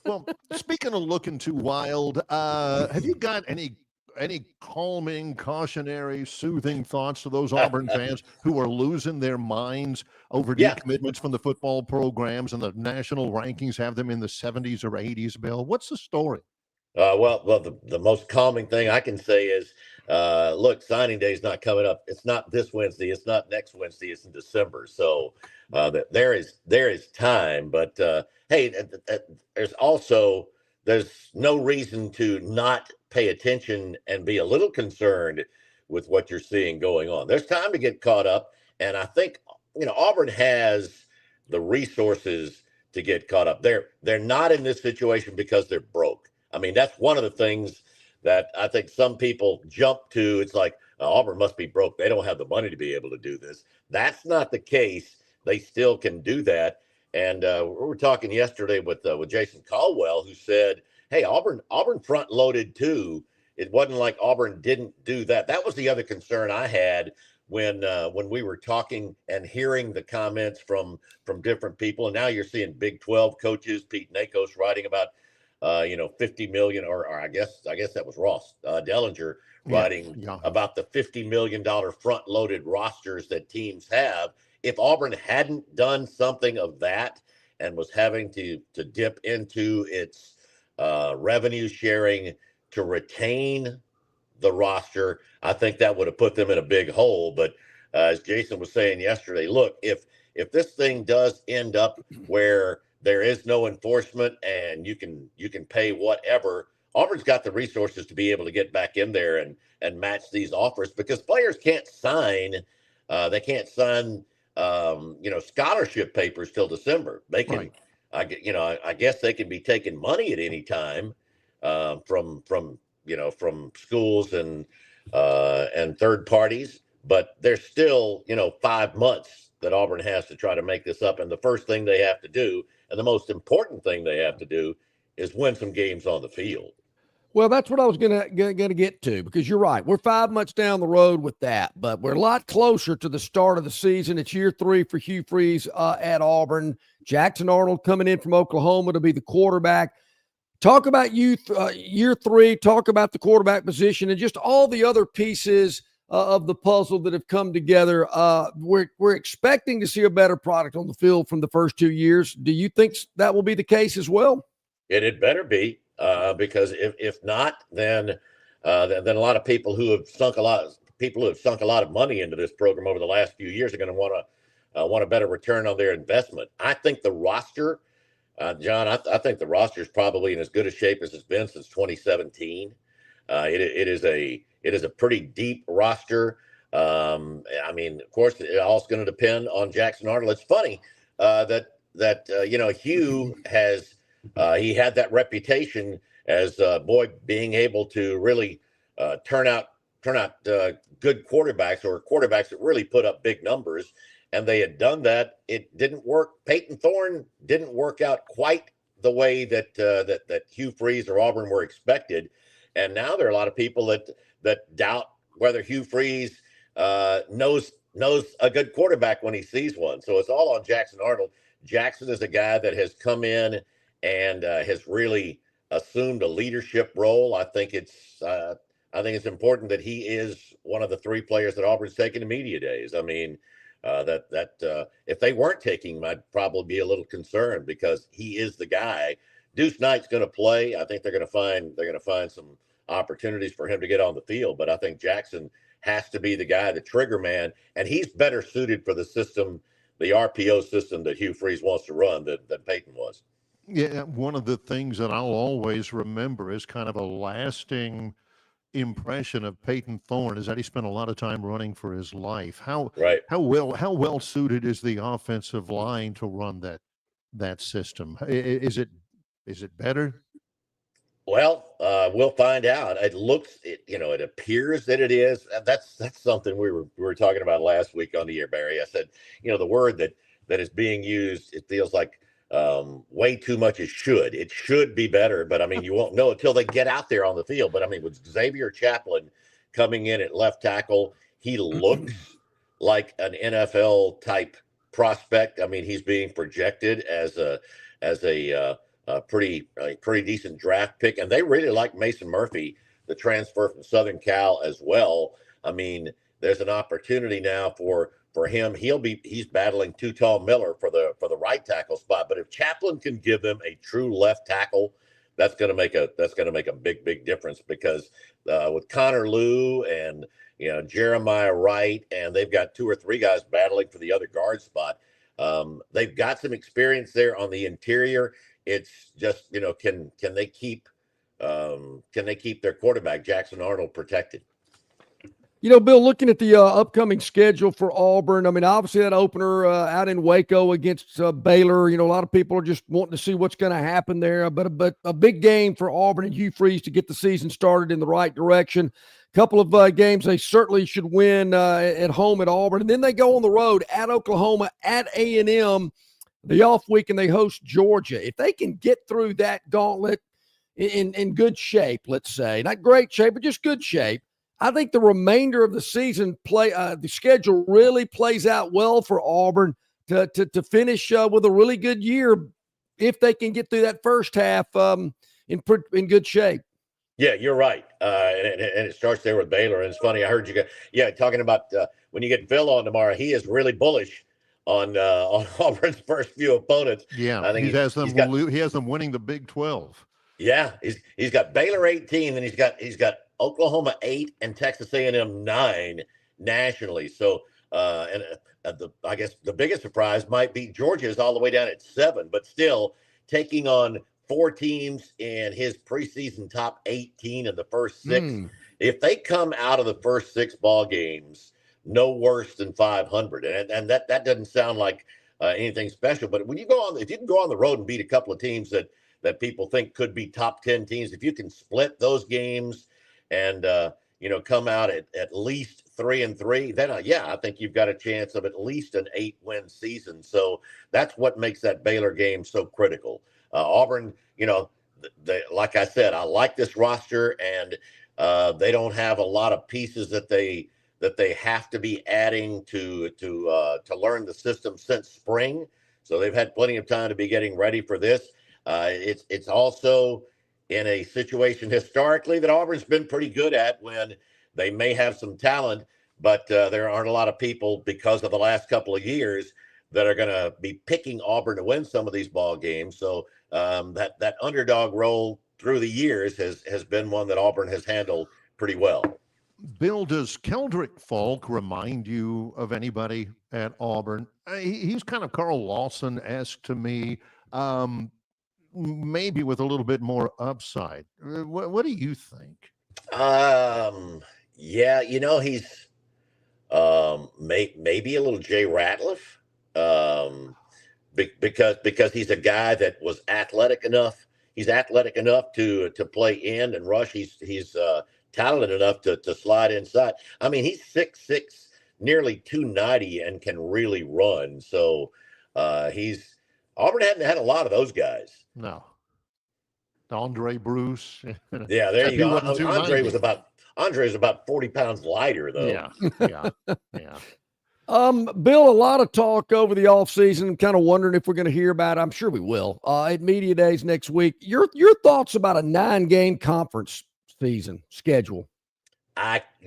well, speaking of looking too wild, have you got any calming, cautionary, soothing thoughts to those Auburn fans who are losing their minds over decommitments from the football programs, and the national rankings have them in the 70s or 80s, Bill? What's the story? Well, the most calming thing I can say is, look, signing day is not coming up. It's not this Wednesday. It's not next Wednesday. It's in December. So there is time. But hey, there's no reason to not pay attention and be a little concerned with what you're seeing going on. There's time to get caught up, and I think Auburn has the resources to get caught up. They're not in this situation because they're broke. I mean, that's one of the things that I think some people jump to. It's like, Auburn must be broke. They don't have the money to be able to do this. That's not the case. They still can do that. And we were talking yesterday with Jason Caldwell, who said, hey, Auburn front loaded too. It wasn't like Auburn didn't do that. That was the other concern I had when we were talking and hearing the comments from different people. And now you're seeing Big 12 coaches, Pete Nakos, writing about $50 million, or I guess that was Ross Dellinger writing about the $50 million front-loaded rosters that teams have. If Auburn hadn't done something of that and was having to dip into its revenue sharing to retain the roster, I think that would have put them in a big hole. But as Jason was saying yesterday, look, if this thing does end up where there is no enforcement and you can pay whatever, Auburn's got the resources to be able to get back in there and match these offers, because players can't sign. They can't sign, scholarship papers till December. They can, right. I guess they can be taking money at any time from schools and third parties, but there's still 5 months that Auburn has to try to make this up. And the first thing they have to do, and the most important thing they have to do, is win some games on the field. Well, that's what I was gonna get to, because you're right. We're 5 months down the road with that, but we're a lot closer to the start of the season. It's year 3 for Hugh Freeze at Auburn. Jackson Arnold coming in from Oklahoma to be the quarterback. Talk about youth, year 3. Talk about the quarterback position and just all the other pieces of the puzzle that have come together. We're expecting to see a better product on the field from the first 2 years. Do you think that will be the case as well? It had better be, because if not, then a lot of people who have sunk a lot of money into this program over the last few years are going to want a better return on their investment. I think the roster, John, I think the roster is probably in as good a shape as it's been since 2017. It is a pretty deep roster. I mean, of course, it all's going to depend on Jackson Arnold. It's funny that Hugh has he had that reputation as being able to really turn out good quarterbacks, or quarterbacks that really put up big numbers. And they had done that. It didn't work. Peyton Thorne didn't work out quite the way that Hugh Freeze or Auburn were expected. And now there are a lot of people that doubt whether Hugh Freeze knows a good quarterback when he sees one. So it's all on Jackson Arnold. Jackson is a guy that has come in and has really assumed a leadership role. I think it's important that he is one of the 3 players that Auburn's taking to media days. I mean, if they weren't taking him, I'd probably be a little concerned, because he is the guy. Deuce Knight's going to play. I think they're going to find some opportunities for him to get on the field, but I think Jackson has to be the guy, the trigger man, and he's better suited for the system, the RPO system that Hugh Freeze wants to run than Peyton was. Yeah, one of the things that I'll always remember is kind of a lasting impression of Peyton Thorne is that he spent a lot of time running for his life. How well suited is the offensive line to run that system? Is it better? Well, we'll find out. It appears that it is. That's something we were talking about last week on the air, Barry. I said, the word that is being used, it feels like way too much is should. It should be better, but I mean, you won't know until they get out there on the field. But I mean, with Xavier Chaplin coming in at left tackle, he looks like an NFL type prospect. I mean, he's being projected as a pretty decent draft pick, and they really like Mason Murphy, the transfer from Southern Cal, as well. I mean, there's an opportunity now for him. He's battling Too Tall Miller for the right tackle spot. But if Chaplin can give them a true left tackle, that's going to make a big difference, because with Connor Lew and Jeremiah Wright, and they've got 2 or 3 guys battling for the other guard spot. They've got some experience there on the interior. It's just, can they keep their quarterback Jackson Arnold protected? Bill, looking at the upcoming schedule for Auburn, I mean, obviously that opener out in Waco against Baylor, a lot of people are just wanting to see what's going to happen there. But a big game for Auburn and Hugh Freeze to get the season started in the right direction. A couple of games they certainly should win at home at Auburn. And then they go on the road at Oklahoma, at A&M, the off week, and they host Georgia. If they can get through that gauntlet in good shape, let's say, not great shape, but just good shape, I think the remainder of the season the schedule really plays out well for Auburn to finish with a really good year if they can get through that first half, in good shape. Yeah, you're right. And it starts there with Baylor. And it's funny, I heard you talking about when you get Phil on tomorrow, he is really bullish on Auburn's first few opponents. Yeah, I think he has them winning the Big 12. Yeah, he's got Baylor 18, and he's got Oklahoma 8 and Texas A&M 9 nationally. So I guess the biggest surprise might be Georgia's all the way down at 7, but still taking on 4 teams in his preseason top 18 in the first 6. If they come out of the first 6 ball games no worse than 500, and that doesn't sound like anything special, but when you if you can go on the road and beat a couple of teams that people think could be top 10 teams, if you can split those games and come out at least 3-3, then I think you've got a chance of at least an 8-win season. So that's what makes that Baylor game so critical. Auburn, like I said, I like this roster, and they don't have a lot of pieces that they have to be adding to learn the system since spring. So they've had plenty of time to be getting ready for this. It's also in a situation historically that Auburn's been pretty good at, when they may have some talent, but there aren't a lot of people, because of the last couple of years, that are going to be picking Auburn to win some of these ball games. So that underdog role through the years has been one that Auburn has handled pretty well. Bill, does Keldrick Falk remind you of anybody at Auburn? He's kind of Carl Lawson-esque to me, maybe with a little bit more upside. What do you think? Yeah, he's maybe a little Jay Ratliff, because he's a guy that was athletic enough. He's athletic enough to play end and rush. He's talented enough to slide inside. I mean, he's 6'6", nearly 290, and can really run. So Auburn hadn't had a lot of those guys. No. Andre Bruce. Yeah, there you go. Andre was about 40 pounds lighter, though. Yeah. Bill, a lot of talk over the offseason. I'm kind of wondering if we're going to hear about it. I'm sure we will at media days next week. Your thoughts about a 9-game conference season schedule?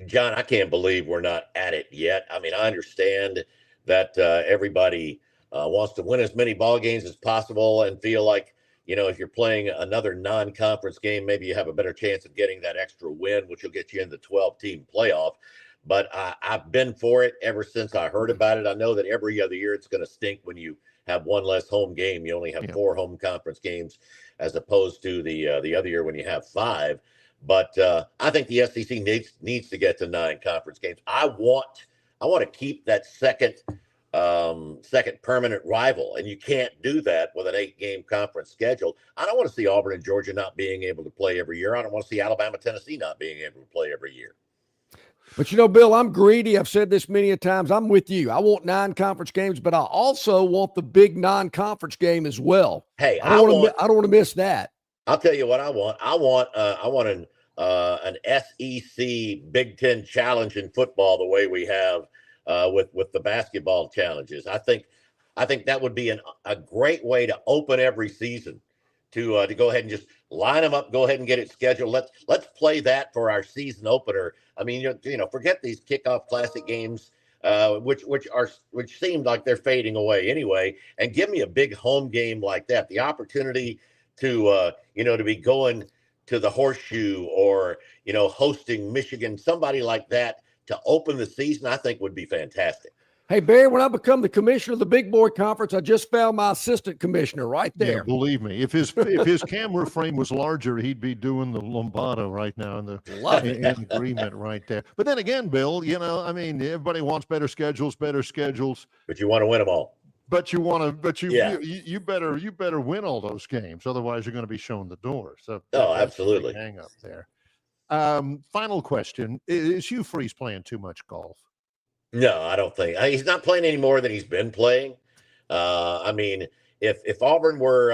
John, I can't believe we're not at it yet. I mean, I understand that everybody wants to win as many ball games as possible and feel like, if you're playing another non-conference game, maybe you have a better chance of getting that extra win, which will get you in the 12-team playoff. But I've been for it ever since I heard about it. I know that every other year it's going to stink when you have one less home game. You only have 4 home conference games, as opposed to the other year when you have 5. But I think the SEC needs to get to 9 conference games. I want to keep that second permanent rival, and you can't do that with an 8-game conference schedule. I don't want to see Auburn and Georgia not being able to play every year. I don't want to see Alabama, Tennessee not being able to play every year. But Bill, I'm greedy. I've said this many a times. I'm with you. I want 9 conference games, but I also want the big non-conference game as well. Hey, I don't want to miss that. I'll tell you what I want. I want an SEC Big Ten challenge in football, the way we have with the basketball challenges. I think that would be a great way to open every season, to go ahead and just line them up, go ahead and get it scheduled. Let's play that for our season opener. I mean, forget these kickoff classic games, which seem like they're fading away anyway, and give me a big home game like that. The opportunity to be going to the Horseshoe, or hosting Michigan, somebody like that, to open the season, I think would be fantastic. Hey, Barry, when I become the commissioner of the Big Boy Conference, I just found my assistant commissioner right there. Yeah, believe me, if his camera frame was larger, he'd be doing the Lombardo right now in agreement right there. But then again, Bill, everybody wants better schedules. But you want to win them all. You better win all those games, otherwise you're going to be shown the door. So absolutely. Hang up there. Final question: is Hugh Freeze playing too much golf? No, I don't think he's not playing any more than he's been playing. I mean, if Auburn were,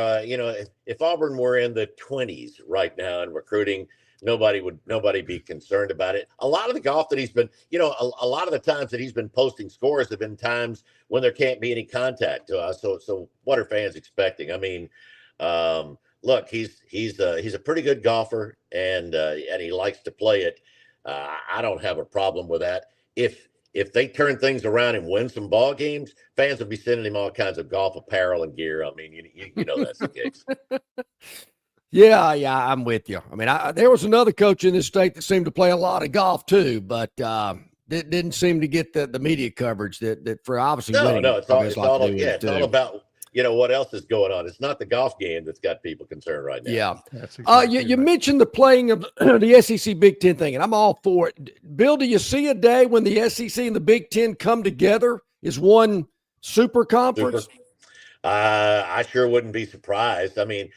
if Auburn were in the 20s right now in recruiting, nobody be concerned about it. A lot of the golf that he's been, a lot of the times that he's been posting scores have been times when there can't be any contact. So what are fans expecting? I mean, look, he's a pretty good golfer, and he likes to play it. I don't have a problem with that. If they turn things around and win some ball games, fans will be sending him all kinds of golf apparel and gear. I mean, you know that's the case. Yeah, I'm with you. I mean, there was another coach in this state that seemed to play a lot of golf too, but didn't seem to get the media coverage that for obviously winning. No, it's all about what else is going on. It's not the golf game that's got people concerned right now. Yeah. That's exactly you mentioned the playing of the SEC Big Ten thing, and I'm all for it. Bill, do you see a day when the SEC and the Big Ten come together as one super conference? I sure wouldn't be surprised. I mean,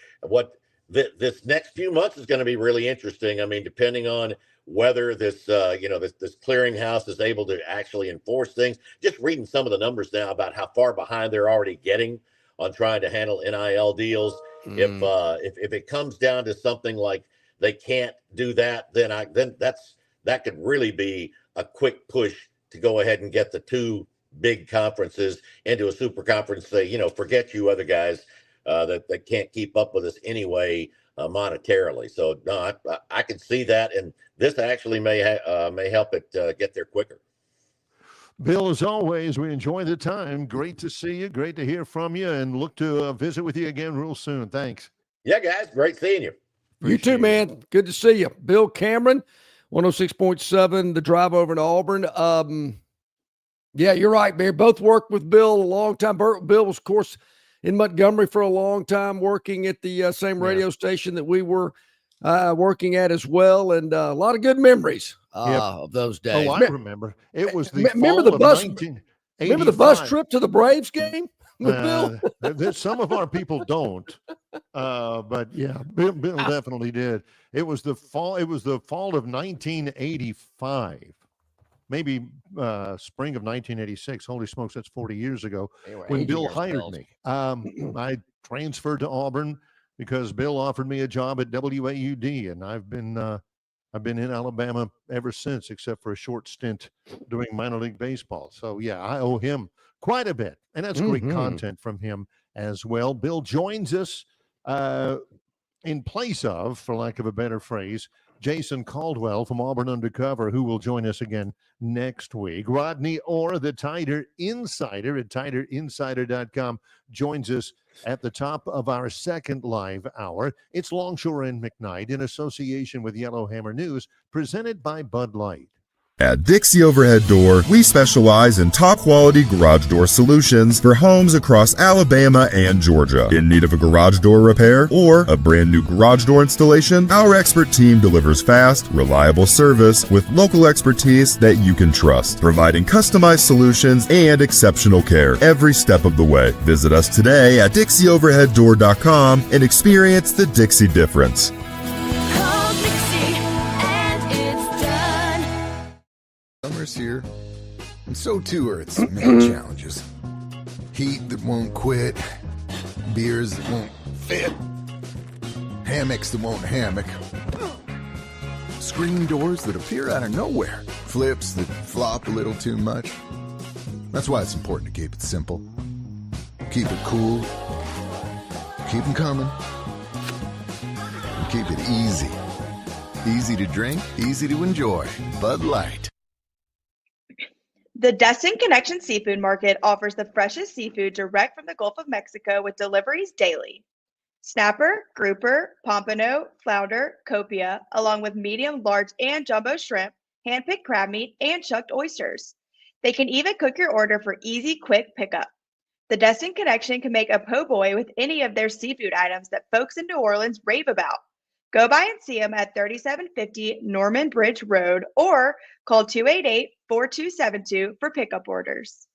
this next few months is going to be really interesting. I mean, depending on whether this clearinghouse is able to actually enforce things. Just reading some of the numbers now about how far behind they're already getting on trying to handle NIL deals. If it comes down to something like they can't do that, then that could really be a quick push to go ahead and get the two big conferences into a super conference. Say, forget you other guys that can't keep up with us anyway monetarily. So no, I can see that, and this actually may help it get there quicker. Bill, as always, we enjoy the time. Great to see you. Great to hear from you, and look to visit with you again real soon. Thanks. Yeah, guys. Great seeing you. You too, man. Good to see you. Bill Cameron, 106.7, The Drive over in Auburn. Yeah, you're right, man. Both worked with Bill a long time. Bill was, of course, in Montgomery for a long time, working at the same radio station that we were working at as well, and a lot of good memories of those days. Oh, I remember. It was the remember fall the bus. of 1985. Remember the bus trip to the Braves game with Bill? Some of our people don't, but yeah, Bill definitely did. It was the fall. It was the fall of 1985. Maybe spring of 1986. Holy smokes, that's 40 years ago when Bill hired me. I transferred to Auburn because Bill offered me a job at WAUD, and I've been in Alabama ever since, except for a short stint doing minor league baseball. So yeah, I owe him quite a bit, and that's great content from him as well. Bill joins us in place of, for lack of a better phrase, Jason Caldwell from Auburn Undercover, who will join us again next week. Rodney Orr, the Tiger Insider at TigerInsider.com, joins us at the top of our second live hour. It's Longshore and McKnight in association with Yellowhammer News, presented by Bud Light. At Dixie Overhead Door, we specialize in top-quality garage door solutions for homes across Alabama and Georgia. In need of a garage door repair or a brand new garage door installation, our expert team delivers fast, reliable service with local expertise that you can trust, providing customized solutions and exceptional care every step of the way. Visit us today at DixieOverheadDoor.com and experience the Dixie difference. Summer's here, and so too are its many challenges. Heat that won't quit, beers that won't fit, hammocks that won't hammock, screen doors that appear out of nowhere, flips that flop a little too much. That's why it's important to keep it simple. Keep it cool, keep them coming, and keep it easy. Easy to drink, easy to enjoy. Bud Light. The Destin Connection Seafood Market offers the freshest seafood direct from the Gulf of Mexico with deliveries daily. Snapper, grouper, pompano, flounder, copia, along with medium, large, and jumbo shrimp, hand-picked crab meat, and chucked oysters. They can even cook your order for easy, quick pickup. The Destin Connection can make a po' boy with any of their seafood items that folks in New Orleans rave about. Go by and see them at 3750 Norman Bridge Road or call 288-4272 for pickup orders.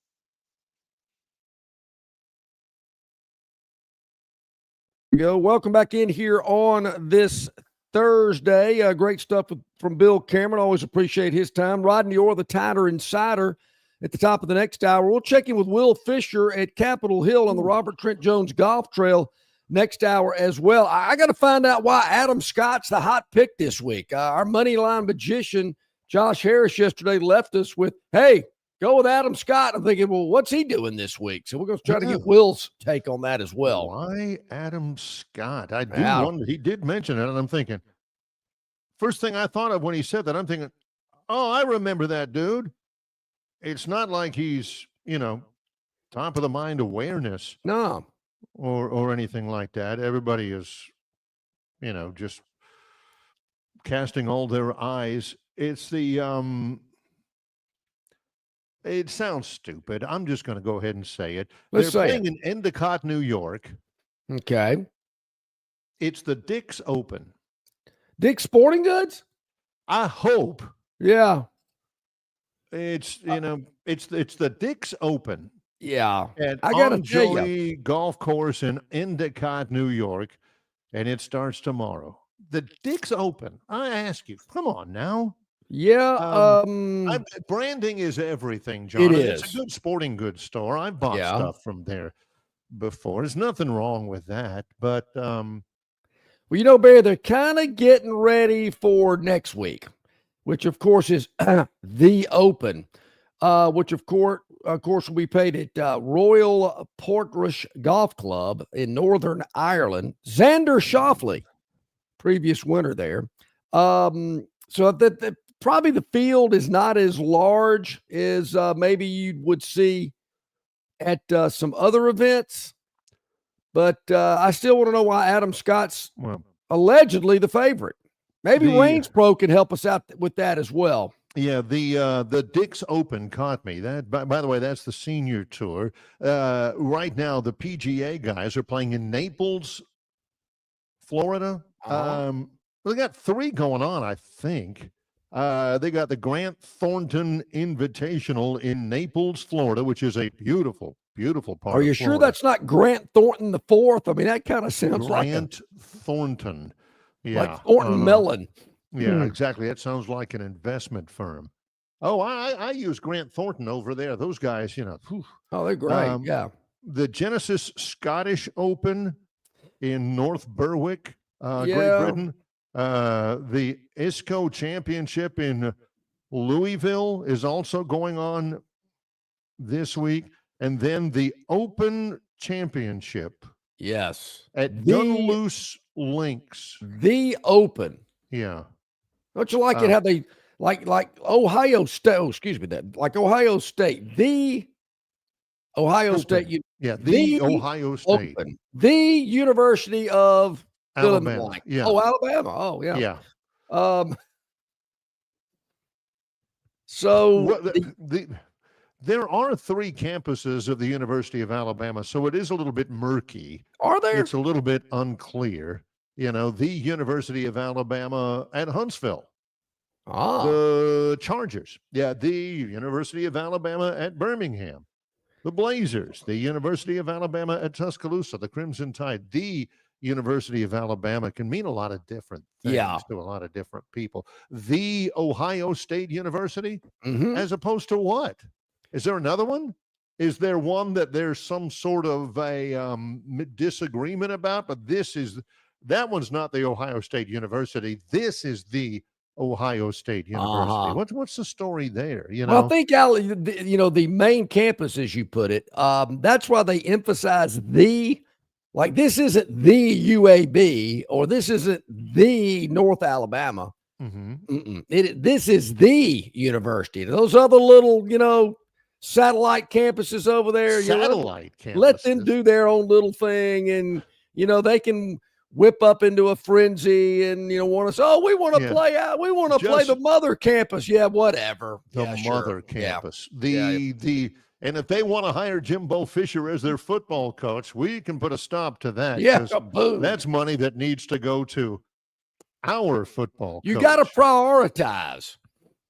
Welcome back in here on this Thursday. Great stuff from Bill Cameron. Always appreciate his time. Rodney Orr, the Tiger Insider, at the top of the next hour. We'll check in with Will Fisher at Capitol Hill on the Robert Trent Jones Golf Trail next hour as well. I got to find out why Adam Scott's the hot pick this week. Our money line magician, Josh Harris, yesterday left us with, hey, go with Adam Scott. I'm thinking, well, what's he doing this week? So we're going to try to get Will's take on that as well. Why Adam Scott? I do wonder. He did mention it, and I'm thinking, first thing I thought of when he said that, I'm thinking, oh, I remember that dude. It's not like he's, top of the mind awareness. No. Or anything like that. Everybody is, just casting all their eyes. It's the it sounds stupid. I'm just going to go ahead and say it. Let's They're say playing in Endicott, New York. Okay. It's the Dick's Open. Dick's Sporting Goods? I hope. Yeah. It's it's the Dick's Open. Yeah. At I got to tell you. Golf Course in Endicott, New York, and it starts tomorrow. The Dick's Open. I ask you, come on now. Yeah. Branding is everything, John. It is. It's a good sporting goods store. I've bought stuff from there before. There's nothing wrong with that. But well, Barry, they're kind of getting ready for next week, which of course is the Open, which of course will be played at Royal Portrush Golf Club in Northern Ireland. Xander Schauffele, previous winner there. So that probably the field is not as large as maybe you would see at some other events. But I still want to know why Adam Scott's allegedly the favorite. Maybe Range Pro can help us out with that as well. Yeah, the Dick's Open caught me. That, by the way, that's the senior tour. Right now, the PGA guys are playing in Naples, Florida. They got 3 going on, I think. They got the Grant Thornton Invitational in Naples, Florida, which is a beautiful, beautiful part. Are you sure that's not Grant Thornton the fourth? I mean, that kind of sounds like Grant Thornton. Yeah, like Thornton Mellon. Yeah, exactly. That sounds like an investment firm. Oh, I use Grant Thornton over there. Those guys, whew. Oh, they're great. Yeah. The Genesis Scottish Open in North Berwick, Great Britain. The ISCO Championship in Louisville is also going on this week. And then the Open Championship. Yes. At Gunloose Links. The Open. Yeah. Don't you like it how they like Ohio State? Oh, excuse me, like Ohio State. The Ohio Open. State. The Ohio State. Open. The University of Alabama. Yeah. Oh, Alabama. Oh, yeah. Yeah. So there are 3 campuses of the University of Alabama, so it is a little bit murky. Are there? It's a little bit unclear. The University of Alabama at Huntsville. The Chargers. Yeah, the University of Alabama at Birmingham. The Blazers. The University of Alabama at Tuscaloosa. The Crimson Tide. The University of Alabama can mean a lot of different things to a lot of different people. The Ohio State University, as opposed to what? Is there another one? Is there one that there's some sort of a disagreement about? But that one's not the Ohio State University. This is the Ohio State University. What's the story there? Well, I think, the main campus, as you put it, that's why they emphasize this isn't the UAB or this isn't the North Alabama. This is the university. Those other little, satellite campuses over there. Let them do their own little thing, and they can whip up into a frenzy and want to say, oh, we want to play out. We want to play the mother campus. Yeah, whatever. The mother campus. And if they want to hire Jimbo Fisher as their football coach, we can put a stop to that. Yeah, that's money that needs to go to our football coach. You got to prioritize.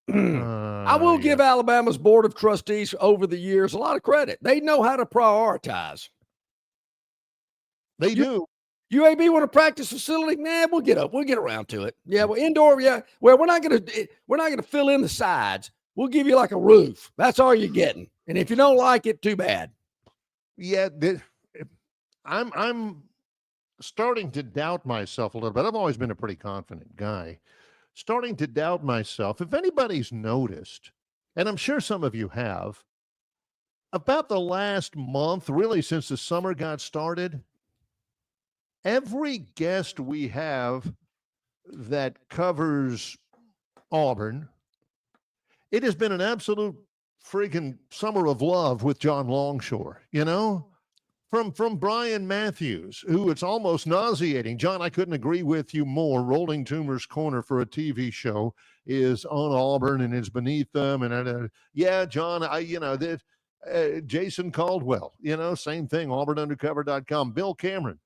I will give Alabama's Board of Trustees over the years a lot of credit. They know how to prioritize. They do. UAB want a practice facility? Nah, we'll get around to it. Yeah, well, indoor, yeah. Well, we're not gonna fill in the sides. We'll give you like a roof. That's all you're getting. And if you don't like it, too bad. Yeah, I'm starting to doubt myself a little bit. I've always been a pretty confident guy. Starting to doubt myself. If anybody's noticed, and I'm sure some of you have, about the last month, really since the summer got started, every guest we have that covers Auburn, it has been an absolute freaking summer of love with John Longshore, from Brian Matthews, who it's almost nauseating. John, I couldn't agree with you more. Rolling Toomer's Corner for a TV show is on Auburn and is beneath them. And yeah, John, Jason Caldwell, same thing, auburnundercover.com. Bill Cameron.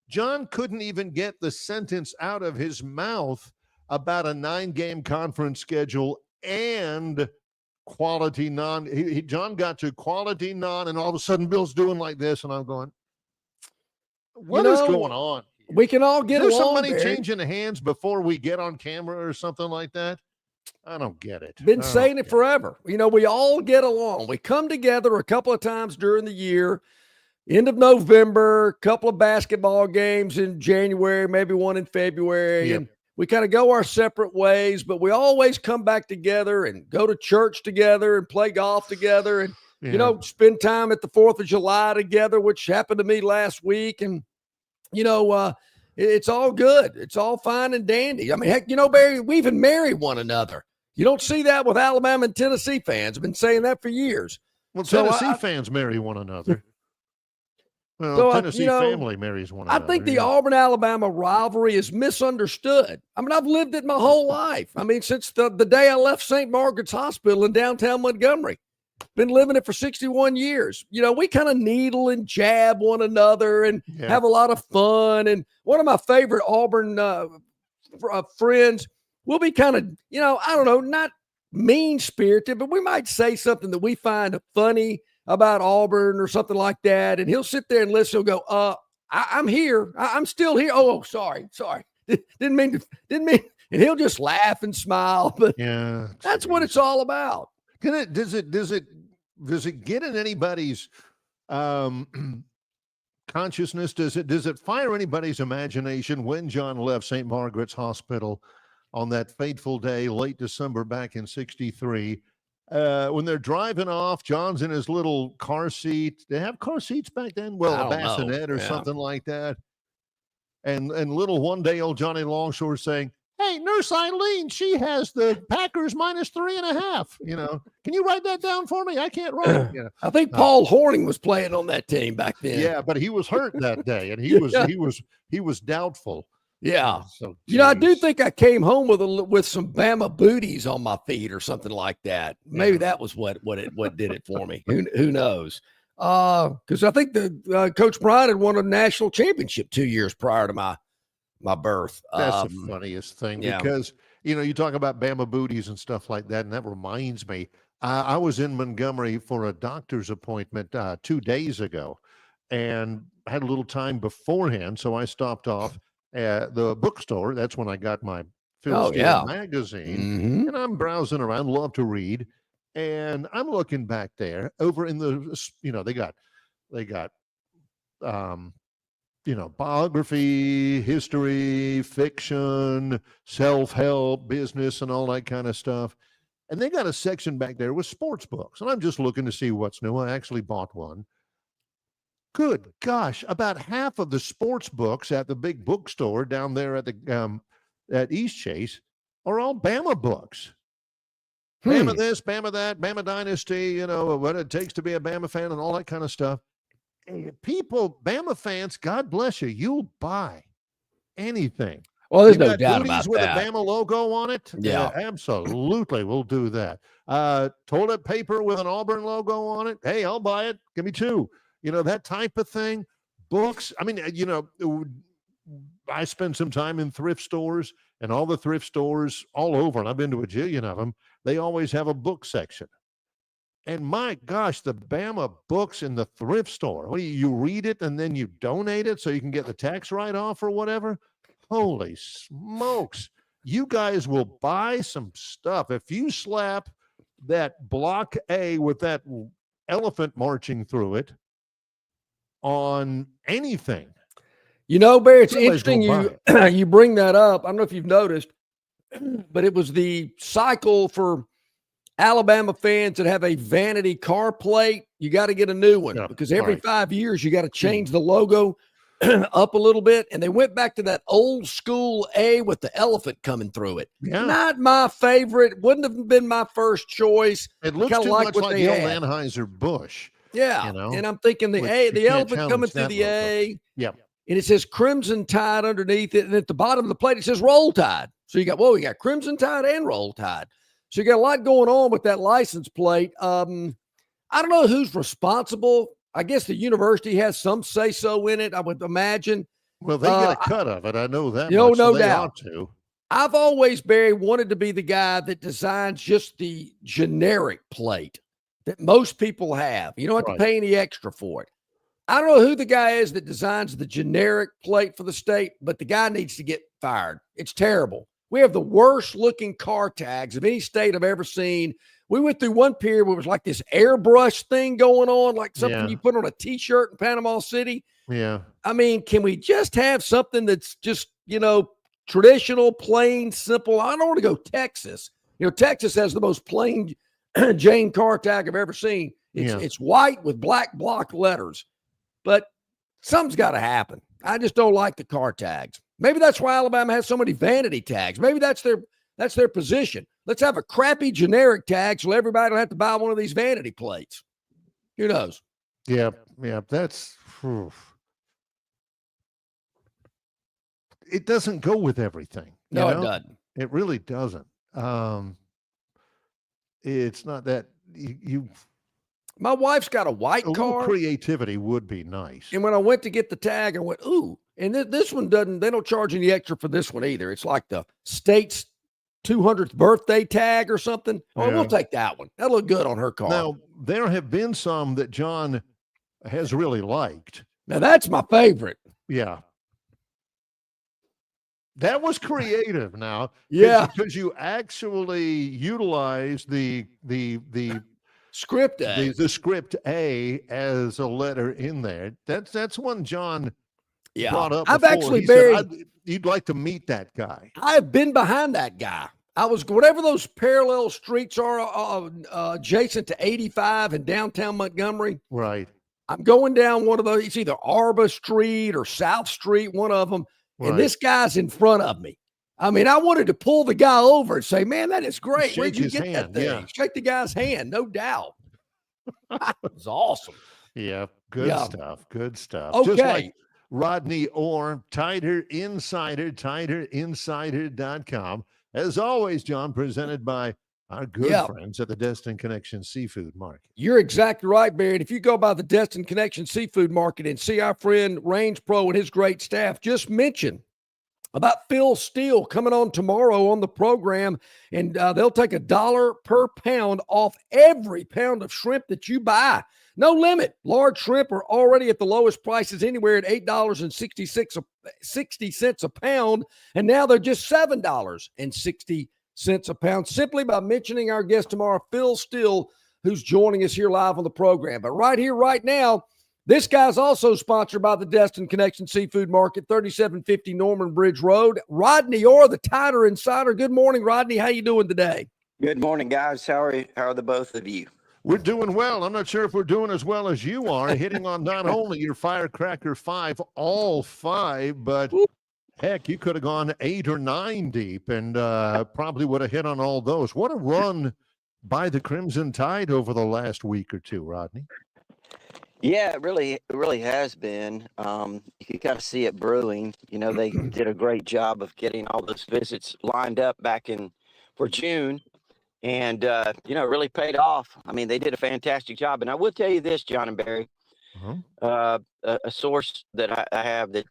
John couldn't even get the sentence out of his mouth about a 9-game conference schedule and quality non. John got to quality non, and all of a sudden Bill's doing like this, and I'm going, what is going on? We can all get There's along. Some money Barry. changing hands before we get on camera or something like that. I don't get it. Been saying it forever. We all get along. We come together a couple of times during the year. End of November, a couple of basketball games in January, maybe one in February. Yep. And we kind of go our separate ways, but we always come back together and go to church together and play golf together and, spend time at the 4th of July together, which happened to me last week. And, it's all good. It's all fine and dandy. I mean, heck, Barry, we even marry one another. You don't see that with Alabama and Tennessee fans. I've been saying that for years. Well, Tennessee fans marry one another. Well, Tennessee family marries one another. I think the Auburn-Alabama rivalry is misunderstood. I mean, I've lived it my whole life. I mean, since the day I left St. Margaret's Hospital in downtown Montgomery. Been living it for 61 years. We kind of needle and jab one another and have a lot of fun. And one of my favorite Auburn friends will be kind of, I don't know, not mean-spirited, but we might say something that we find funny about Auburn or something like that. And he'll sit there and listen. He'll go, I'm here. I'm still here. Oh, sorry. Didn't mean. And he'll just laugh and smile. But that's what it's all about. Does it get in anybody's consciousness? Does it fire anybody's imagination when John left St. Margaret's Hospital on that fateful day, late December back in '63? When they're driving off, John's in his little car seat. They have car seats back then? Well, a bassinet or something like that. And little one-day-old Johnny Longshore saying, hey, Nurse Eileen, she has the Packers -3.5. Can you write that down for me? I can't write. I think Paul Horning was playing on that team back then. Yeah, but he was hurt that day, and he was doubtful. Yeah. So I do think I came home with some Bama booties on my feet or something like that. Maybe that was what did it for me. Who knows? Because I think the Coach Bryant had won a national championship 2 years prior to my birth. That's the funniest thing because, you talk about Bama booties and stuff like that. And that reminds me, I was in Montgomery for a doctor's appointment 2 days ago and had a little time beforehand. So I stopped off at the bookstore. That's when I got my Phil Steele magazine. Mm-hmm. And I'm browsing around, love to read. And I'm looking back there over in the, they got, biography, history, fiction, self-help, business, and all that kind of stuff. And they got a section back there with sports books. And I'm just looking to see what's new. I actually bought one. Good gosh, about half of the sports books at the big bookstore down there at the at East Chase are all Bama books. Bama this, Bama that, Bama Dynasty, what it takes to be a Bama fan and all that kind of stuff. People, Bama fans, God bless you, you'll buy anything. Well, there's no doubt about with that. A Bama logo on it? Yeah, absolutely. We'll do that. Toilet paper with an Auburn logo on it? Hey, I'll buy it. Give me 2. That type of thing. Books. I mean, I spend some time in thrift stores, and all the thrift stores all over, and I've been to a jillion of them, they always have a book section. And my gosh, the Bama books in the thrift store. What do you read it and then you donate it so you can get the tax write-off or whatever? Holy smokes. You guys will buy some stuff. If you slap that block A with that elephant marching through it on anything. Barry, it's interesting you bring that up. I don't know if you've noticed, but it was the cycle for Alabama fans that have a vanity car plate, you got to get a new one because every right. 5 years you got to change the logo up a little bit. And they went back to that old school A with the elephant coming through it. Yeah. Not my favorite. Wouldn't have been my first choice. It looks Kinda too like much what like they the old had. Anheuser-Busch. Yeah. You know, and I'm thinking the which A, you the can't elephant challenge coming through that the logo. A. Yep. And it says Crimson Tide underneath it. And at the bottom of the plate, it says Roll Tide. So you got Crimson Tide and Roll Tide. So you got a lot going on with that license plate. I don't know who's responsible. I guess the university has some say-so in it, I would imagine. Well, they get a cut of it. I know that No, much. no so they doubt. ought to. I've always, Barry, wanted to be the guy that designs just the generic plate that most people have. You don't have to pay any extra for it. I don't know who the guy is that designs the generic plate for the state, but the guy needs to get fired. It's terrible. We have the worst looking car tags of any state I've ever seen. We went through one period where it was like this airbrush thing going on, like something you put on a T-shirt in Panama City. Yeah. I mean, can we just have something that's just, traditional, plain, simple? I don't want to go Texas. Texas has the most plain Jane car tag I've ever seen. It's white with black block letters. But something's got to happen. I just don't like the car tags. Maybe that's why Alabama has so many vanity tags. Maybe that's their position. Let's have a crappy generic tag so everybody will have to buy one of these vanity plates. Who knows? Yeah. That's it doesn't go with everything. No, it doesn't. It really doesn't. It's not that you My wife's got a white a little car. creativity would be nice. And when I went to get the tag, I went, ooh. And this one they don't charge any extra for this one either. It's like the state's 200th birthday tag or something. Oh, we'll take that one. That'll look good on her car. Now, there have been some that John has really liked. Now, that's my favorite. Yeah. That was creative now. Yeah. Because you actually utilize the script A. The script A as a letter in there. That's one John brought up. I've before. actually He buried. said, you'd like to meet that guy. I've been behind that guy. I was whatever those parallel streets are adjacent to 85 in downtown Montgomery. Right. I'm going down one of those. It's either Arba Street or South Street, one of them. Right. And this guy's in front of me. I mean, I wanted to pull the guy over and say, man, that is great. Shake Where'd you his get hand, that thing? yeah. Shake the guy's hand, no doubt. It was awesome. Yeah. Good stuff. Good stuff. Okay. Just like Rodney Orr, Tighter Insider, TighterInsider.com. As always, John, presented by our good friends at the Destin Connection Seafood Market. You're exactly right, Barry. And if you go by the Destin Connection Seafood Market and see our friend Range Pro and his great staff, just mention about Phil Steele coming on tomorrow on the program, and they'll take $1 per pound off every pound of shrimp that you buy. No limit. Large shrimp are already at the lowest prices anywhere at $8.60 a pound, and now they're just $7.60 a pound simply by mentioning our guest tomorrow, Phil Steele, who's joining us here live on the program. But right here, right now, this guy's also sponsored by the Destin Connection Seafood Market, 3750 Norman Bridge Road. Rodney Orr, the Tighter Insider. Good morning, Rodney. How you doing today? Good morning, guys. How are the both of you? We're doing well. I'm not sure if we're doing as well as you are, hitting on not only your Firecracker 5, all 5, but heck, you could have gone 8 or 9 deep and probably would have hit on all those. What a run by the Crimson Tide over the last week or two, Rodney. Yeah, it really has been. You can kind of see it brewing. You know, they did a great job of getting all those visits lined up back for June. And, really paid off. I mean, they did a fantastic job. And I will tell you this, John and Barry, a source that I have that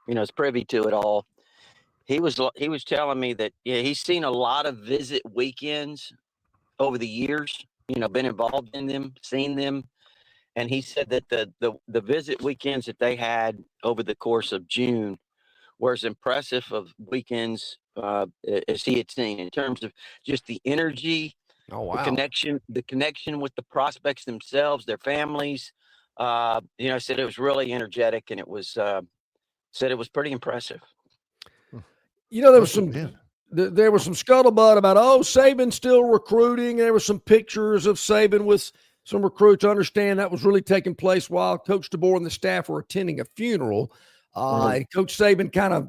is privy to it all. He was telling me that he's seen a lot of visit weekends over the years, been involved in them, seen them. And he said that the visit weekends that they had over the course of June were as impressive of weekends as he had seen in terms of just the energy, the connection with the prospects themselves, their families. Said it was really energetic, and it was said it was pretty impressive. There was some there was some scuttlebutt about, Saban's still recruiting. There were some pictures of Saban with some recruits. I understand that was really taking place while Coach DeBoer and the staff were attending a funeral. And Coach Saban kind of,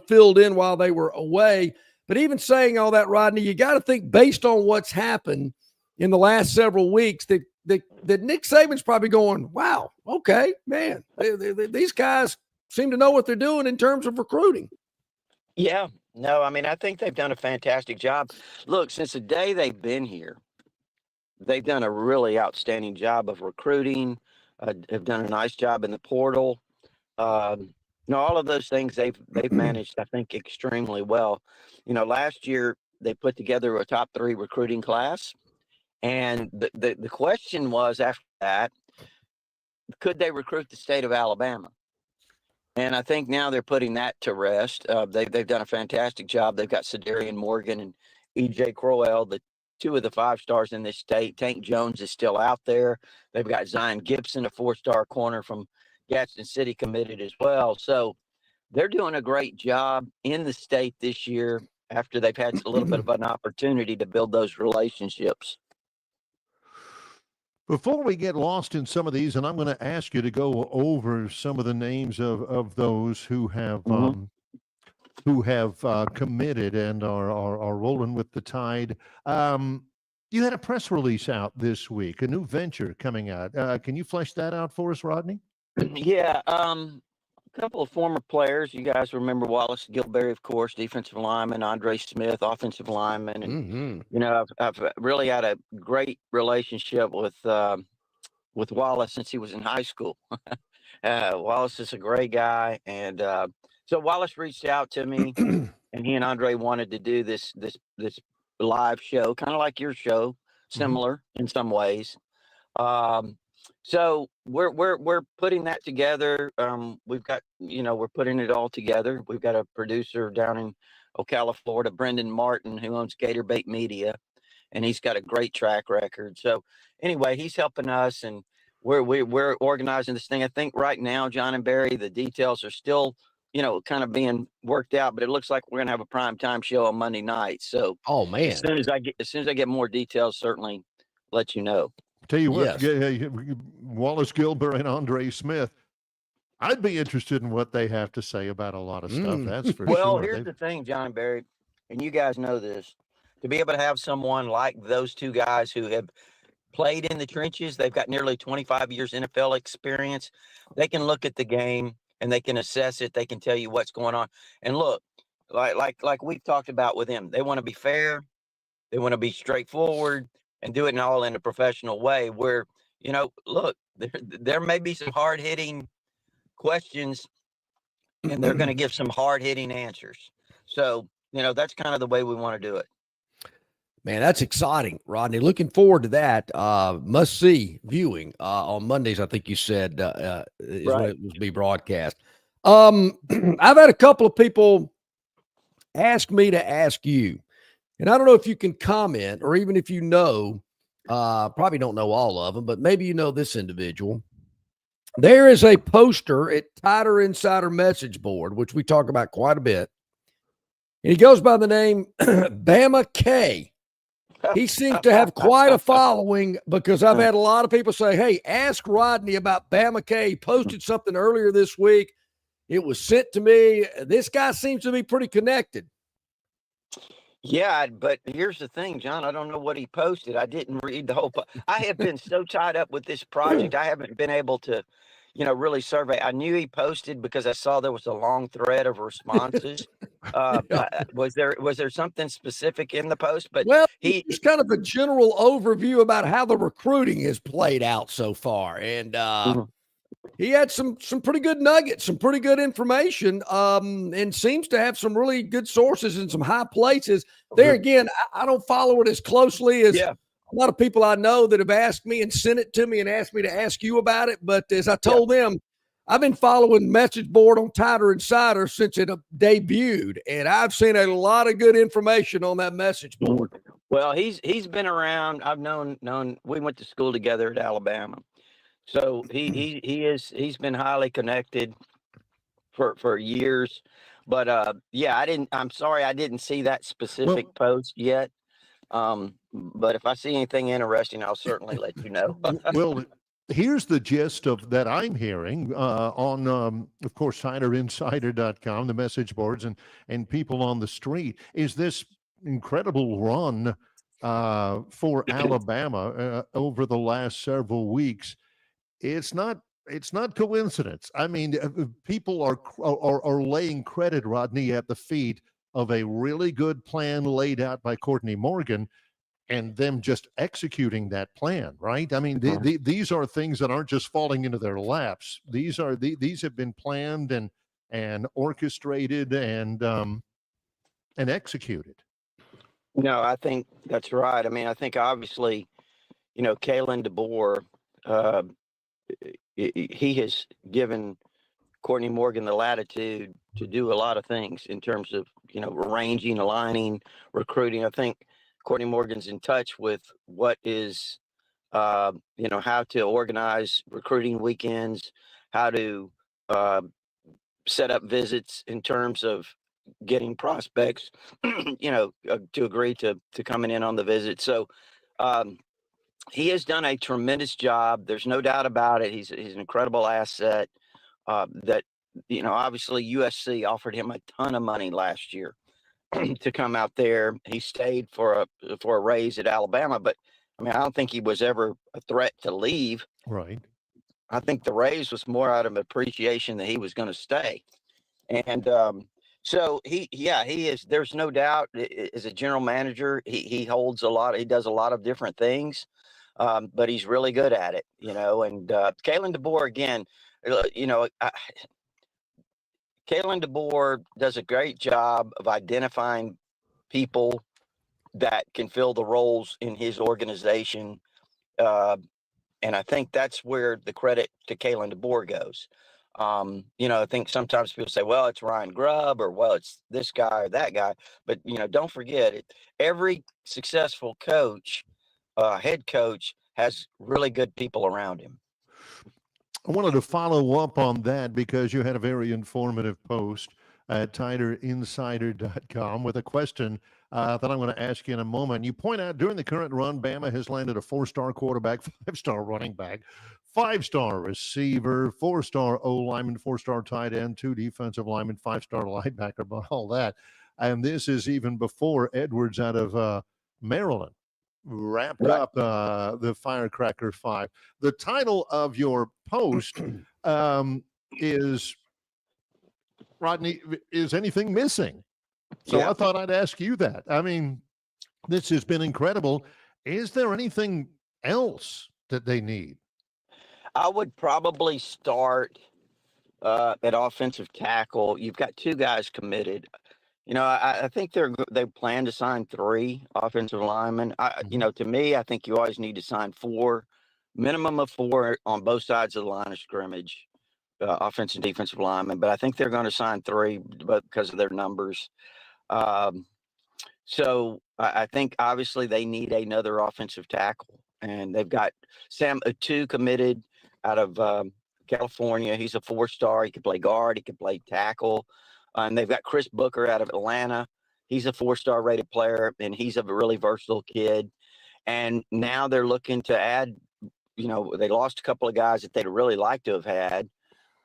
filled in while they were away. But even saying all that, Rodney, you got to think based on what's happened in the last several weeks that Nick Saban's probably going, wow, okay, man, these guys seem to know what they're doing in terms of recruiting. Yeah, no, I mean, I think they've done a fantastic job. Look, since the day they've been here, they've done a really outstanding job of recruiting. Have done a nice job in the portal. All of those things they've managed, I think, extremely well. Last year they put together a top 3 recruiting class, and the question was after that, could they recruit the state of Alabama? And I think now they're putting that to rest. They've done a fantastic job. They've got Cedarian Morgan and E.J. Crowell, the 2 of the 5 stars in this state. Tank Jones is still out there. They've got Zion Gibson, a 4-star corner from Gadsden City, committed as well. So they're doing a great job in the state this year after they've had a little bit of an opportunity to build those relationships. Before we get lost in some of these, and I'm going to ask you to go over some of the names of those who have committed and are rolling with the tide. You had a press release out this week, a new venture coming out. Can you flesh that out for us, Rodney? Yeah, a couple of former players. You guys remember Wallace Gilberry, of course, defensive lineman, Andre Smith, offensive lineman. And, I've really had a great relationship with Wallace since he was in high school. Wallace is a great guy. And so Wallace reached out to me, and he and Andre wanted to do this live show, kind of like your show, similar in some ways. So we're putting that together. We've got, we're putting it all together. We've got a producer down in Ocala, Florida, Brendan Martin, who owns Gator Bait Media, and he's got a great track record. So anyway, he's helping us, and we're organizing this thing. I think right now, John and Barry, the details are still, kind of being worked out, but it looks like we're gonna have a prime time show on Monday night. So man, as soon as I get more details, certainly let you know. Tell you what, Wallace Gilbert and Andre Smith, I'd be interested in what they have to say about a lot of stuff. That's for sure. Well, here's the thing, John and Barry, and you guys know this. To be able to have someone like those 2 guys who have played in the trenches, they've got nearly 25 years NFL experience. They can look at the game and they can assess it. They can tell you what's going on. And look, like we've talked about with them, they want to be fair. They want to be straightforward and do it all in a professional way where, look, there may be some hard-hitting questions and they're going to give some hard-hitting answers. So, that's kind of the way we want to do it. Man, that's exciting, Rodney. Looking forward to that. Must-see viewing on Mondays, I think you said, is when it will be broadcast. I've had a couple of people ask me to ask you, and I don't know if you can comment or even if probably don't know all of them, but maybe you know this individual. There is a poster at Tider Insider message board, which we talk about quite a bit. And he goes by the name Bama K. He seems to have quite a following because I've had a lot of people say, hey, ask Rodney about Bama K. He posted something earlier this week. It was sent to me. This guy seems to be pretty connected. Yeah, but here's the thing, John. I don't know what he posted. I didn't read the whole. I have been so tied up with this project. I haven't been able to, really survey. I knew he posted because I saw there was a long thread of responses. Was there something specific in the post? But it's kind of a general overview about how the recruiting has played out so far, and he had some pretty good nuggets, some pretty good information, and seems to have some really good sources in some high places. There again, I don't follow it as closely as a lot of people I know that have asked me and sent it to me and asked me to ask you about it. But as I told them, I've been following message board on Tider Insider since it debuted, and I've seen a lot of good information on that message board. Well, he's been around. I've known. We went to school together at Alabama. So he's been highly connected for years. But yeah, I'm sorry I didn't see that specific post yet. But if I see anything interesting, I'll certainly let you know. Well, here's the gist of that I'm hearing on, of course, SiderInsider.com, the message boards, and people on the street, is this incredible run for Alabama over the last several weeks. It's not coincidence. I mean, people are laying credit, Rodney, at the feet of a really good plan laid out by Courtney Morgan, and them just executing that plan, right? I mean, these are things that aren't just falling into their laps. These have been planned and orchestrated and executed. No, I think that's right. I mean, I think obviously, Kalen DeBoer, he has given Courtney Morgan the latitude to do a lot of things in terms of, arranging, aligning, recruiting. I think Courtney Morgan's in touch with what is, how to organize recruiting weekends, how to set up visits in terms of getting prospects, to agree to coming in on the visit. So he has done a tremendous job. There's no doubt about it. He's an incredible asset that, obviously USC offered him a ton of money last year to come out there. He stayed for a raise at Alabama, but I mean, I don't think he was ever a threat to leave. Right. I think the raise was more out of appreciation that he was going to stay. And so he is, there's no doubt, as a general manager, he holds he does a lot of different things, but he's really good at it, and Kalen DeBoer, again, Kalen DeBoer does a great job of identifying people that can fill the roles in his organization. And I think that's where the credit to Kalen DeBoer goes. I think sometimes people say, well, it's Ryan Grubb, or, well, it's this guy or that guy. But, don't forget it. Every successful coach, head coach, has really good people around him. I wanted to follow up on that because you had a very informative post at SiderInsider.com with a question that I'm going to ask you in a moment. You point out during the current run, Bama has landed a 4-star quarterback, 5-star running back, 5-star receiver, 4-star O-lineman, 4-star tight end, 2 defensive linemen, 5-star linebacker, but all that. And this is even before Edwards out of Maryland wrapped up the Firecracker 5. The title of your post is, Rodney, is anything missing? So I thought I'd ask you that. I mean, this has been incredible. Is there anything else that they need? I would probably start at offensive tackle. You've got 2 guys committed. I think they plan to sign 3 offensive linemen. To me, I think you always need to sign 4, minimum of 4 on both sides of the line of scrimmage, offensive and defensive linemen. But I think they're going to sign 3 because of their numbers. So I think obviously they need another offensive tackle, and they've got Sam Atu committed out of California. He's a 4-star. He can play guard. He can play tackle. And they've got Chris Booker out of Atlanta. He's a 4-star rated player, and he's a really versatile kid. And now they're looking to add, they lost a couple of guys that they'd really like to have had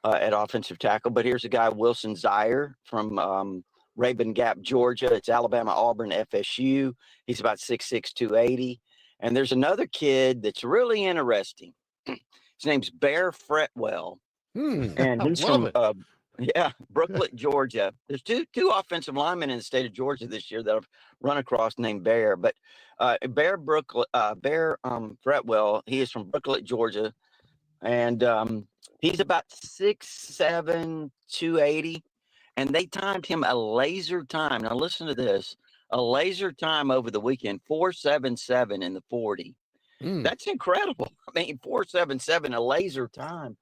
at offensive tackle. But here's a guy, Wilson Zier from Raven Gap, Georgia. It's Alabama, Auburn, FSU. He's about 6'6", 280. And there's another kid that's really interesting. His name's Bear Fretwell. And he's from Brooklet, Georgia. There's two offensive linemen in the state of Georgia this year that I've run across named Bear. But Bear Fretwell, he is from Brooklet, Georgia. And he's about 6'7", 280. And they timed him a laser time. Now listen to this. A laser time over the weekend, 4.77 in the 40. That's incredible. I mean, 4.77, a laser time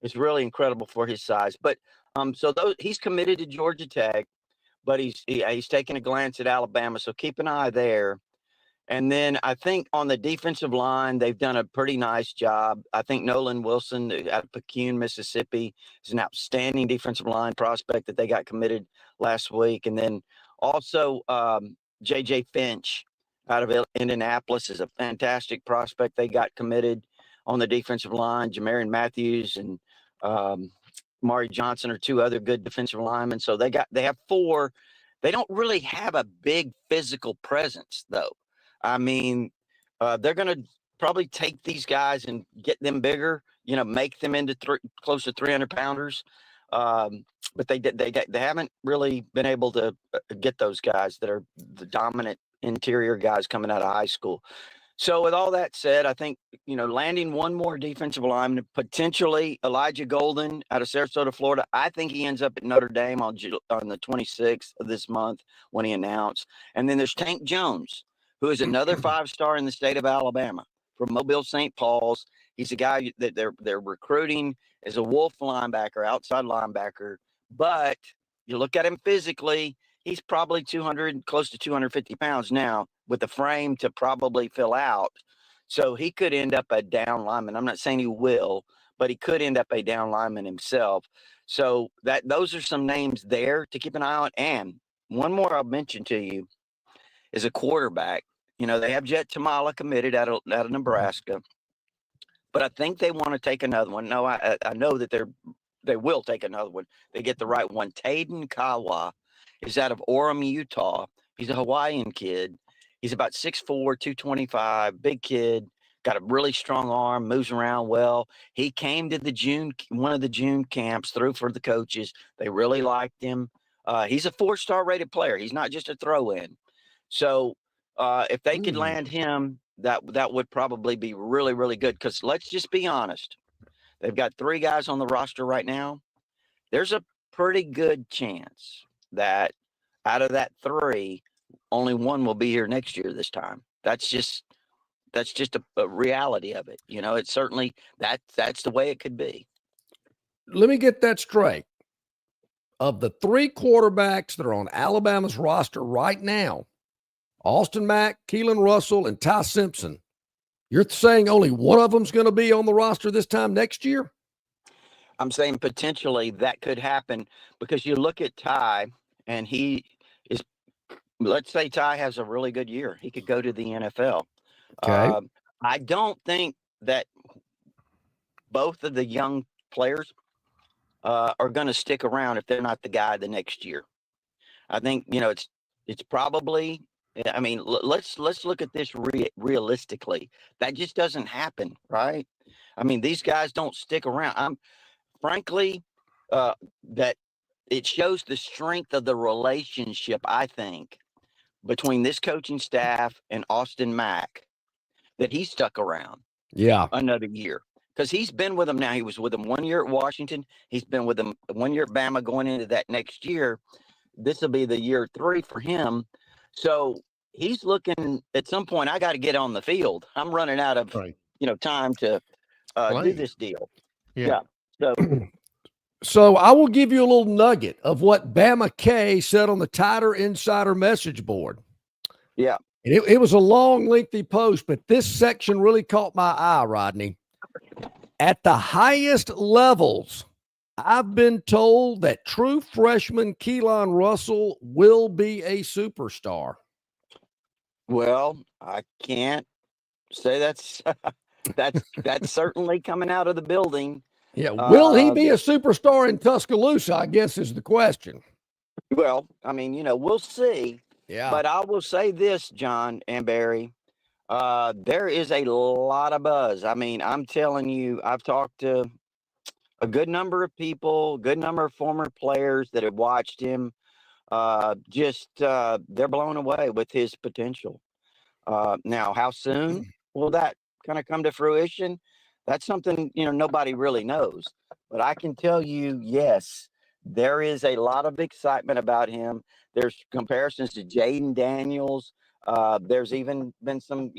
is really incredible for his size. But he's committed to Georgia Tech, but he's taking a glance at Alabama. So keep an eye there. And then I think on the defensive line, they've done a pretty nice job. I think Nolan Wilson out of Pecune, Mississippi, is an outstanding defensive line prospect that they got committed last week. And then also J.J. Finch out of Indianapolis is a fantastic prospect. They got committed on the defensive line. Jamarian Matthews and Mari Johnson are two other good defensive linemen. So they have four. They don't really have a big physical presence, though. I mean, they're going to probably take these guys and get them bigger, make them into close to 300-pounders. But they haven't really been able to get those guys that are the dominant interior guys coming out of high school. So with all that said, I think, landing one more defensive lineman, potentially Elijah Golden out of Sarasota, Florida. I think he ends up at Notre Dame on the 26th of this month when he announced. And then there's Tank Jones, who is another 5-star in the state of Alabama from Mobile St. Paul's. He's a guy that they're recruiting as a wolf linebacker, outside linebacker. But you look at him physically, he's probably close to 250 pounds now, with the frame to probably fill out. So he could end up a down lineman. I'm not saying he will, but he could end up a down lineman himself. So those are some names there to keep an eye on. And one more I'll mention to you is a quarterback. They have Jet Tamala committed out of Nebraska, but I think they want to take another one. No, I know that they will take another one. They get the right one. Taden Kawa is out of Orem, Utah. He's a Hawaiian kid. He's about 6'4", 225, big kid, got a really strong arm, moves around well. He came to one of the June camps through for the coaches. They really liked him. He's a 4-star rated player. He's not just a throw-in. So if they could land him, that would probably be really, really good. Because let's just be honest. They've got 3 guys on the roster right now. There's a pretty good chance that out of that 3, only one will be here next year this time. That's just a reality of it. It's certainly that's the way it could be. Let me get that straight. Of the 3 quarterbacks that are on Alabama's roster right now, Austin Mack, Keelan Russell, and Ty Simpson, you're saying only one of them's going to be on the roster this time next year? I'm saying potentially that could happen because you look at Ty and he is, let's say Ty has a really good year. He could go to the NFL. Okay. I don't think that both of the young players are going to stick around if they're not the guy the next year. I think, it's probably, I mean, let's look at this realistically. That just doesn't happen, right? I mean, these guys don't stick around. Frankly, that it shows the strength of the relationship, I think, between this coaching staff and Austin Mack, that he stuck around another year. Because he's been with them now. He was with them 1 year at Washington. He's been with them 1 year at Bama going into that next year. This will be the year 3 for him. So he's looking at some point, I got to get on the field. I'm running out of, time to do this deal. Yeah. So I will give you a little nugget of what Bama K said on the Tider Insider message board. Yeah. And it was a long, lengthy post, but this section really caught my eye, Rodney. At the highest levels, I've been told that true freshman Keelan Russell will be a superstar. Well, I can't say that's certainly coming out of the building. Yeah. Will he be a superstar in Tuscaloosa, I guess, is the question. Well, I mean, we'll see. Yeah. But I will say this, John and Barry, there is a lot of buzz. I mean, I'm telling you, I've talked to a good number of people, a good number of former players that have watched him. They're blown away with his potential. Now, how soon will that kind of come to fruition? That's something, nobody really knows. But I can tell you, yes, there is a lot of excitement about him. There's comparisons to Jaden Daniels. There's even been some,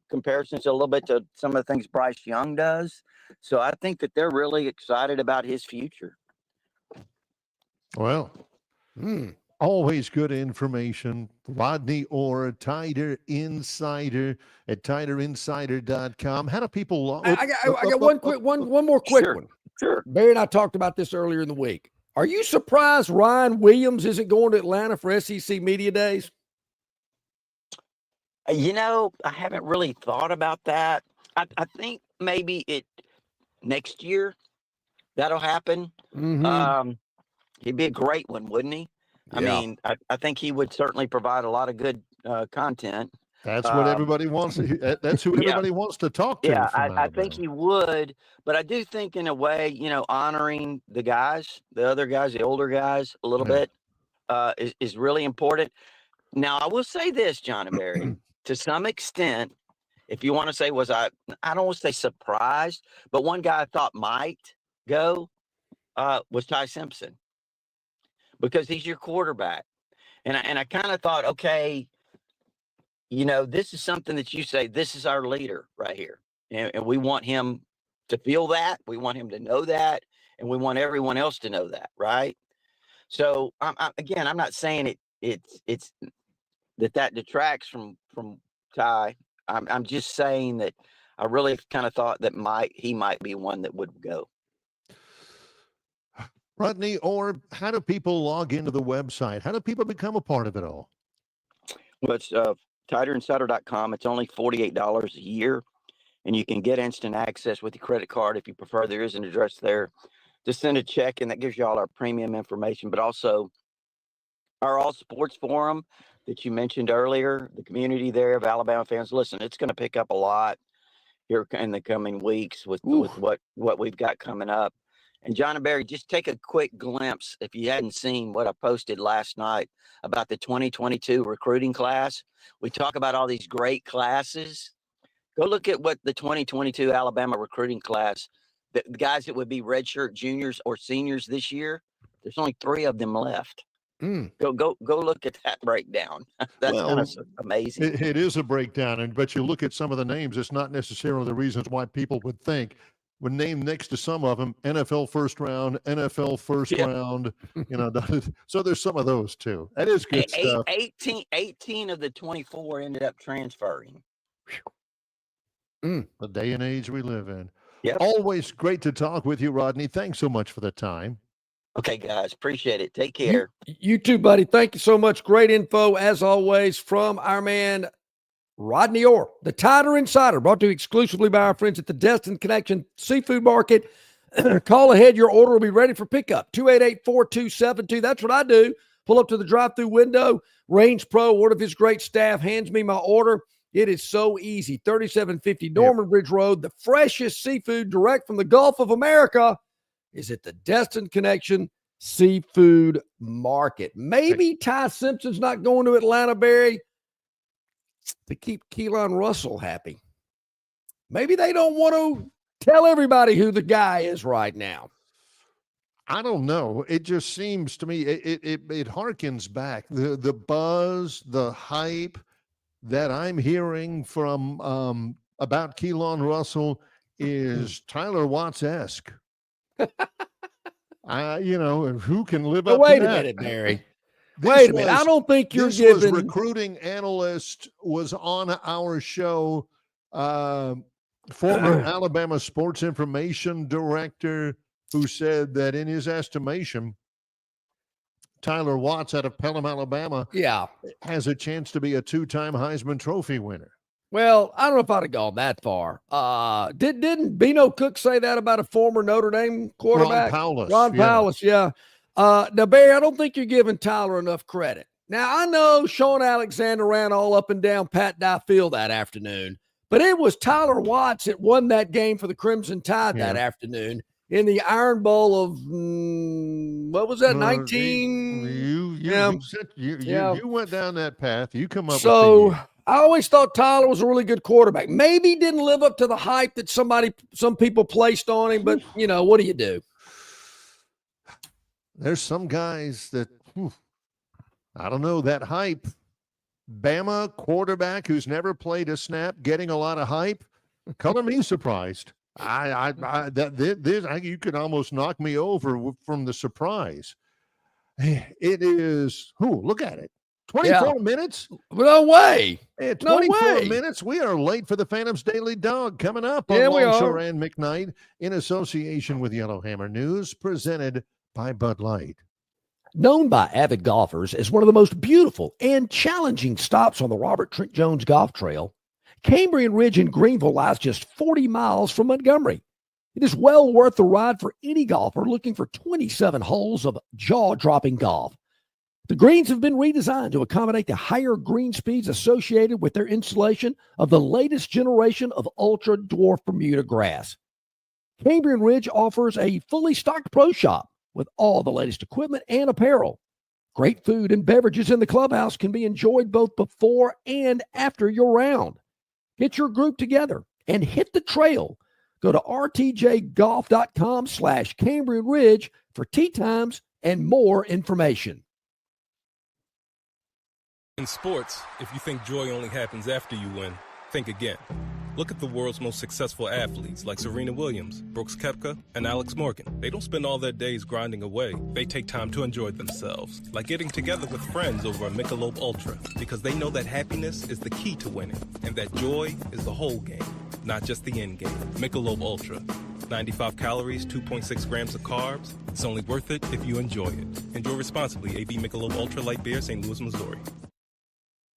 comparisons a little bit to some of the things Bryce Young does. So I think that they're really excited about his future. Well, Always good information. Rodney Orr, Tider Insider at TiderInsider.com. How do people? I got one more quick one. Sure. Barry and I talked about this earlier in the week. Are you surprised Ryan Williams isn't going to Atlanta for SEC Media Days? I haven't really thought about that. I think maybe next year that'll happen. Mm-hmm. He'd be a great one, wouldn't he? I mean, I think he would certainly provide a lot of good content. That's what everybody wants. That's who everybody wants to talk to. Yeah, I think he would. But I do think in a way, honoring the guys, the other guys, the older guys a little bit is really important. Now, I will say this, John and Barry, to some extent, if you want to say, I don't want to say surprised, but one guy I thought might go was Ty Simpson, because he's your quarterback. And I kind of thought, okay, this is something that you say, this is our leader right here. And we want him to feel that. We want him to know that. And we want everyone else to know that, right? So, I'm not saying it's that detracts from Ty. I'm just saying that I really kind of thought that he might be one that would go. Rodney, or how do people log into the website? How do people become a part of it all? Well, it's TiderInsider.com. It's only $48 a year, and you can get instant access with your credit card if you prefer. There is an address there to send a check, and that gives you all our premium information, but also our all sports forum that you mentioned earlier, the community there of Alabama fans. Listen, it's going to pick up a lot here in the coming weeks with what we've got coming up. And John and Barry, just take a quick glimpse, if you hadn't seen what I posted last night about the 2022 recruiting class. We talk about all these great classes. Go look at what the 2022 Alabama recruiting class, the guys that would be redshirt juniors or seniors this year, there's only 3 of them left. Go look at that breakdown. That's kind of amazing. It is a breakdown, but you look at some of the names, it's not necessarily the reasons why people would think. When named next to some of them, NFL first round, NFL first round, so there's some of those too. That is good stuff. 18 of the 24 ended up transferring. The day and age we live in. Yep. Always great to talk with you, Rodney. Thanks so much for the time. Okay, guys. Appreciate it. Take care. You too, buddy. Thank you so much. Great info, as always, from our man, Rodney Orr, the Tider Insider, brought to you exclusively by our friends at the Destin Connection Seafood Market. Call ahead. Your order will be ready for pickup. 288-4272. That's what I do. Pull up to the drive-through window. Range Pro, one of his great staff, hands me my order. It is so easy. 3750 Norman Bridge Road. The freshest seafood direct from the Gulf of America is at the Destin Connection Seafood Market. Maybe Ty Simpson's not going to Atlanta, Barry, to keep Keelan Russell happy. Maybe they don't want to tell everybody who the guy is right now. I don't know. It just seems to me it harkens back the buzz, the hype that I'm hearing from about Keelan Russell is Tyler Watts-esque. Who can live up to that? Wait a minute, Barry. Wait a minute. I don't think you're giving. Recruiting analyst was on our show. Former Alabama sports information director, who said that in his estimation, Tyler Watts out of Pelham, Alabama, has a chance to be a 2-time Heisman Trophy winner. Well, I don't know if I'd have gone that far. Didn't Bino Cook say that about a former Notre Dame quarterback? Ron Powlus, yeah. Now, Barry, I don't think you're giving Tyler enough credit. Now, I know Sean Alexander ran all up and down Pat Dye Field that afternoon, but it was Tyler Watts that won that game for the Crimson Tide that afternoon in the Iron Bowl of, what was that, 19? You went down that path. You come up with I always thought Tyler was a really good quarterback. Maybe he didn't live up to the hype that some people placed on him, but, what do you do? There's some guys that, I don't know, that hype. Bama quarterback who's never played a snap, getting a lot of hype. Color me surprised. You could almost knock me over from the surprise. It is, look at it. 24 minutes? No way. 24 minutes. We are late for the Phantoms Daily Dog coming up on Longshore and McKnight in association with Yellowhammer News, presented by Bud Light. Known by avid golfers as one of the most beautiful and challenging stops on the Robert Trent Jones Golf Trail, Cambrian Ridge in Greenville lies just 40 miles from Montgomery. It is well worth the ride for any golfer looking for 27 holes of jaw-dropping golf. The greens have been redesigned to accommodate the higher green speeds associated with their installation of the latest generation of ultra-dwarf Bermuda grass. Cambrian Ridge offers a fully stocked pro shop with all the latest equipment and apparel. Great food and beverages in the clubhouse can be enjoyed both before and after your round. Get your group together and hit the trail. Go to rtjgolf.com/Cambrian Ridge for tee times and more information. In sports, if you think joy only happens after you win, think again. Look at the world's most successful athletes like Serena Williams, Brooks Koepka, and Alex Morgan. They don't spend all their days grinding away. They take time to enjoy themselves, like getting together with friends over a Michelob Ultra, because they know that happiness is the key to winning, and that joy is the whole game, not just the end game. Michelob Ultra. 95 calories, 2.6 grams of carbs. It's only worth it if you enjoy it. Enjoy responsibly. AB Michelob Ultra Light Beer, St. Louis, Missouri.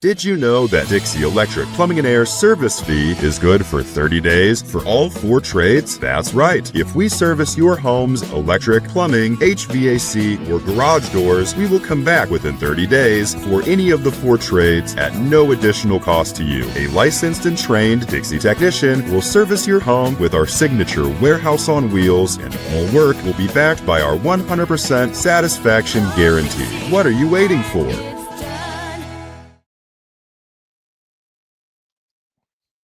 Did you know that Dixie Electric Plumbing and Air service fee is good for 30 days for all 4 trades? That's right. If we service your home's electric, plumbing, HVAC, or garage doors, we will come back within 30 days for any of the 4 trades at no additional cost to you. A licensed and trained Dixie technician will service your home with our signature warehouse on wheels, and all work will be backed by our 100% satisfaction guarantee. What are you waiting for?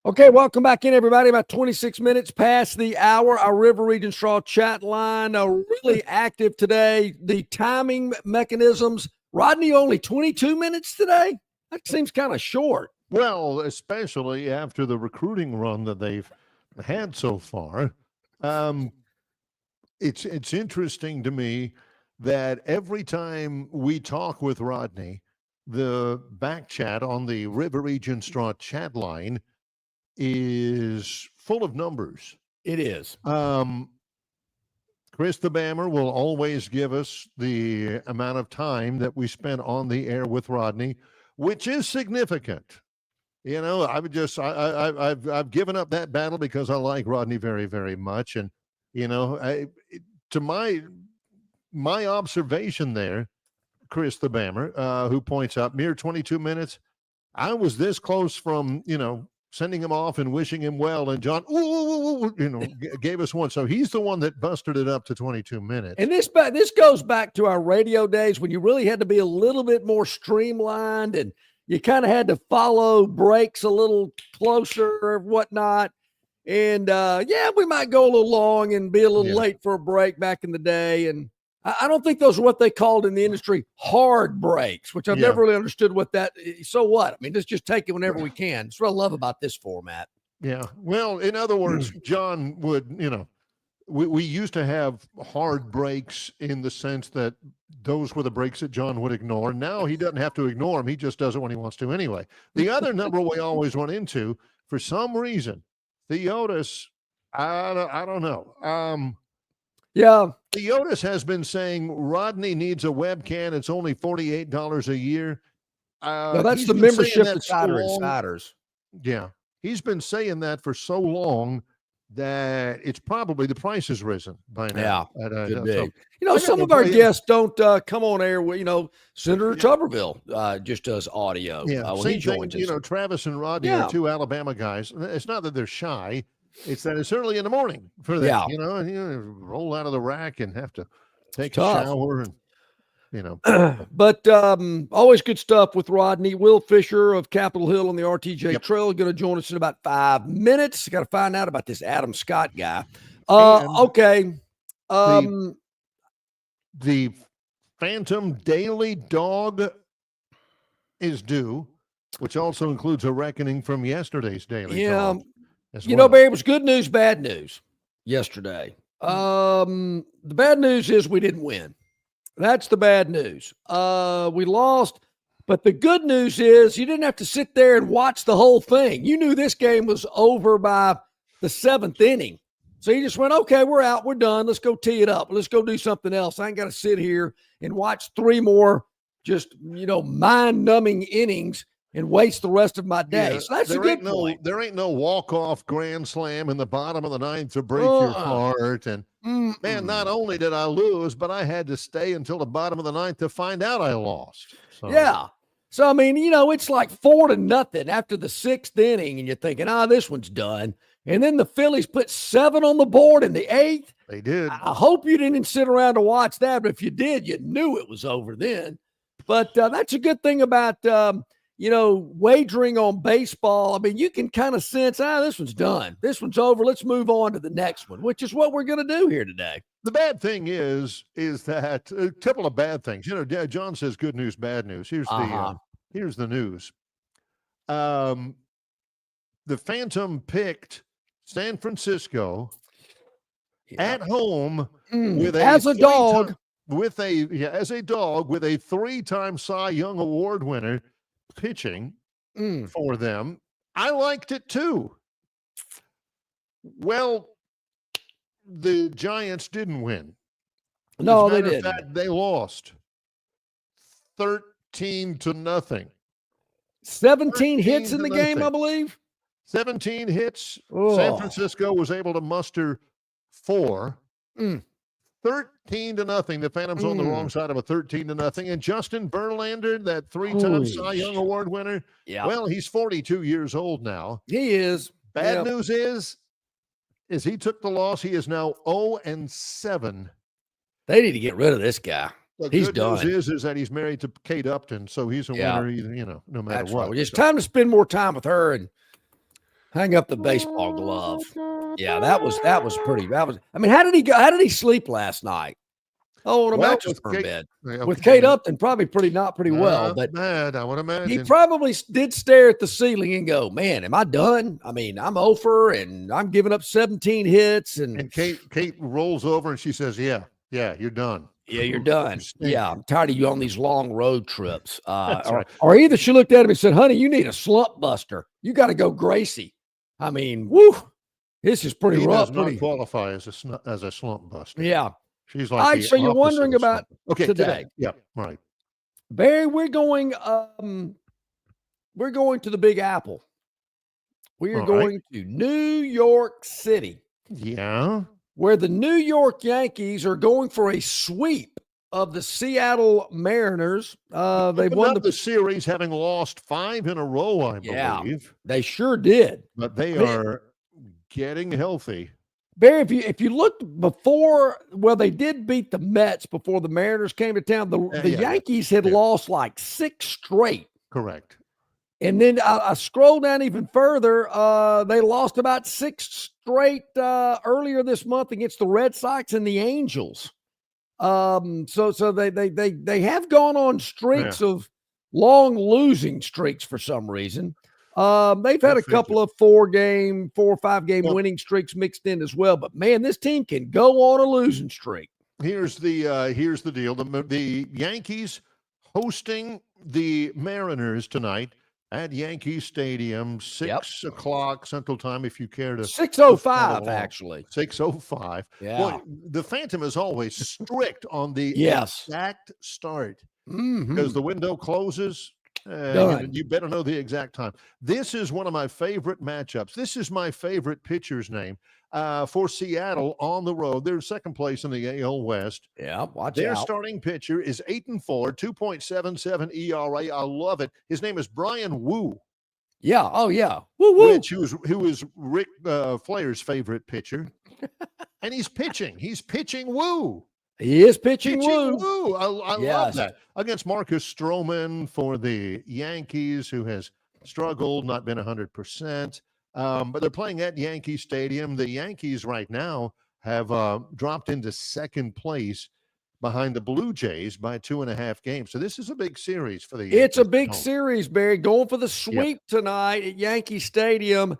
Okay, welcome back in, everybody. About 26 minutes past the hour. Our River Region Straw chat line are really active today. The timing mechanisms, Rodney, only 22 minutes today? That seems kind of short. Well, especially after the recruiting run that they've had so far. It's interesting to me that every time we talk with Rodney, the back chat on the River Region Straw chat line is full of numbers. It is. Chris the Bammer will always give us the amount of time that we spent on the air with Rodney, which is significant. You know, I've given up that battle because I like Rodney very, very much. And, you know, to my observation there, Chris the Bammer, who points out mere 22 minutes, I was this close from, you know, sending him off and wishing him well. And John, gave us one. So he's the one that busted it up to 22 minutes. And this goes back to our radio days when you really had to be a little bit more streamlined and you kind of had to follow breaks a little closer or whatnot. And we might go a little long and be a little late for a break back in the day. And I don't think those are what they called in the industry hard breaks, which I've never really understood what that is. So what? I mean, let's just take it whenever we can. That's what I love about this format. Yeah. Well, in other words, John would, you know, we used to have hard breaks in the sense that those were the breaks that John would ignore. Now he doesn't have to ignore them. He just does it when he wants to anyway. The other number we always run into, for some reason, Theotis, I don't know. Theotis has been saying Rodney needs a webcam. It's only $48 a year. No, that's the membership insiders. Yeah. He's been saying that for so long that it's probably the price has risen by now. Yeah, some of our guests don't come on air with, Senator Tuberville just does audio. When he joins us. Travis and Rodney are 2 Alabama guys. It's not that they're shy. It's that it's early in the morning for them, and you roll out of the rack and have to take a shower and, But always good stuff with Rodney. Will Fisher of Capitol Hill on the RTJ Trail is going to join us in about 5 minutes. Got to find out about this Adam Scott guy. Okay. The Phantom Daily Dog is due, which also includes a reckoning from yesterday's Daily Dog. Barry, it was good news, bad news yesterday. The bad news is we didn't win. That's the bad news. We lost, but the good news is you didn't have to sit there and watch the whole thing. You knew this game was over by the 7th inning. So you just went, okay, we're out. We're done. Let's go tee it up. Let's go do something else. I ain't got to sit here and watch 3 more just, mind-numbing innings and waste the rest of my day. So that's a good point. There ain't no walk-off grand slam in the bottom of the 9th to break your heart. And, man, not only did I lose, but I had to stay until the bottom of the 9th to find out I lost. So. Yeah. So, I mean, it's like 4-0 after the 6th inning, and you're thinking, this one's done. And then the Phillies put 7 on the board in the 8th. They did. I hope you didn't sit around to watch that, but if you did, you knew it was over then. But that's a good thing about, wagering on baseball. I mean, you can kind of sense, this one's done. This one's over. Let's move on to the next one, which is what we're going to do here today. The bad thing is that a couple of bad things. John says good news, bad news. Here's the news. The Phantom picked San Francisco at home with as a dog with a 3-time Cy Young Award winner pitching for them. I liked it too. Well, the Giants didn't win. No, they didn't. Fact, they lost 13-0. 17 hits in the game, I believe. 17 hits. Oh. San Francisco was able to muster 4. 13-0. The Phantoms on the wrong side of a 13-0. And Justin Verlander, that 3-time Cy Young Award winner, well, he's 42 years old now. He is. Bad news is he took the loss. He is now 0-7. They need to get rid of this guy. He's good done. News is that he's married to Kate Upton, so he's a winner, no matter That's what. Right. It's time to spend more time with her and hang up the baseball glove. Yeah, that was pretty. I mean, how did he go? How did he sleep last night? Oh, on a mattress for bed with Kate Upton, probably not pretty well. But bad, I would imagine he probably did stare at the ceiling and go, "Man, am I done? I mean, I'm over and I'm giving up 17 hits." And Kate rolls over and she says, "Yeah, you're done." Yeah, you're done. Yeah, I'm tired of you on these long road trips. Right. Or either she looked at him and said, "Honey, you need a slump buster. You got to go Gracie." I mean, woo, this is pretty rough. He does not qualify as a slump buster. Yeah. She's like all right, so you're wondering about today. Yeah, right. Barry, we're going to the Big Apple. We are going to New York City. Yeah. Where the New York Yankees are going for a sweep of the Seattle Mariners. They've won the series, having lost 5 in a row, I believe. They sure did. But they are getting healthy. Barry, if you looked before, they did beat the Mets before the Mariners came to town. The Yankees had lost like 6 straight. Correct. And then I scroll down even further. They lost about 6 straight earlier this month against the Red Sox and the Angels. So they have gone on streaks of long losing streaks for some reason. They've had a couple of 4 or 5 game winning streaks mixed in as well. But man, this team can go on a losing streak. Here's the deal: the Yankees hosting the Mariners tonight at Yankee Stadium, 6 o'clock Central Time, if you care to. 6:05, actually. 6:05. Yeah. Boy, the Phantom is always strict on the exact start because the window closes. You better know the exact time. This is one of my favorite matchups. This is my favorite pitcher's name for Seattle on the road. They're second place in the AL West. Yeah, watch Their out. starting pitcher is 8-4, 2.77 ERA. I love it. His name is Brian Wu. Yeah. Oh, yeah. Woo. Who is Rick Flair's favorite pitcher. And he's pitching. He's pitching Wu. He is pitching Wu. I love that. Against Marcus Stroman for the Yankees, who has struggled, not been 100%. But they're playing at Yankee Stadium. The Yankees right now have dropped into second place behind the Blue Jays by 2.5 games. So this is a big series for the Yankees. It's a big series, Barry. Going for the sweep tonight at Yankee Stadium.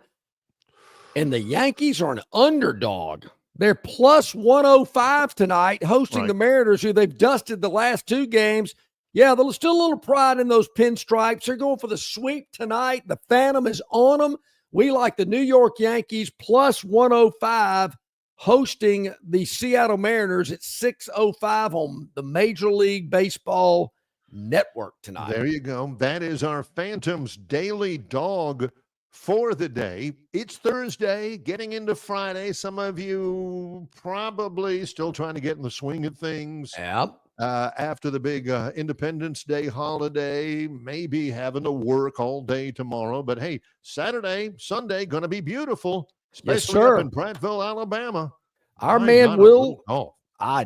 And the Yankees are an underdog They're plus 105 tonight, hosting Right. the Mariners, who they've dusted the last 2 games. Yeah, there's still a little pride in those pinstripes. They're going for the sweep tonight. The Phantom is on them. We like the New York Yankees plus 105, hosting the Seattle Mariners at 6:05 on the Major League Baseball Network tonight. There you go. That is our Phantoms Daily Dog for the day. It's Thursday, getting into Friday. Some of you probably still trying to get in the swing of things. Yep. After the big Independence Day holiday, maybe having to work all day tomorrow. But hey, Saturday, Sunday, going to be beautiful, especially up in Prattville, Alabama. Our man Will, golf.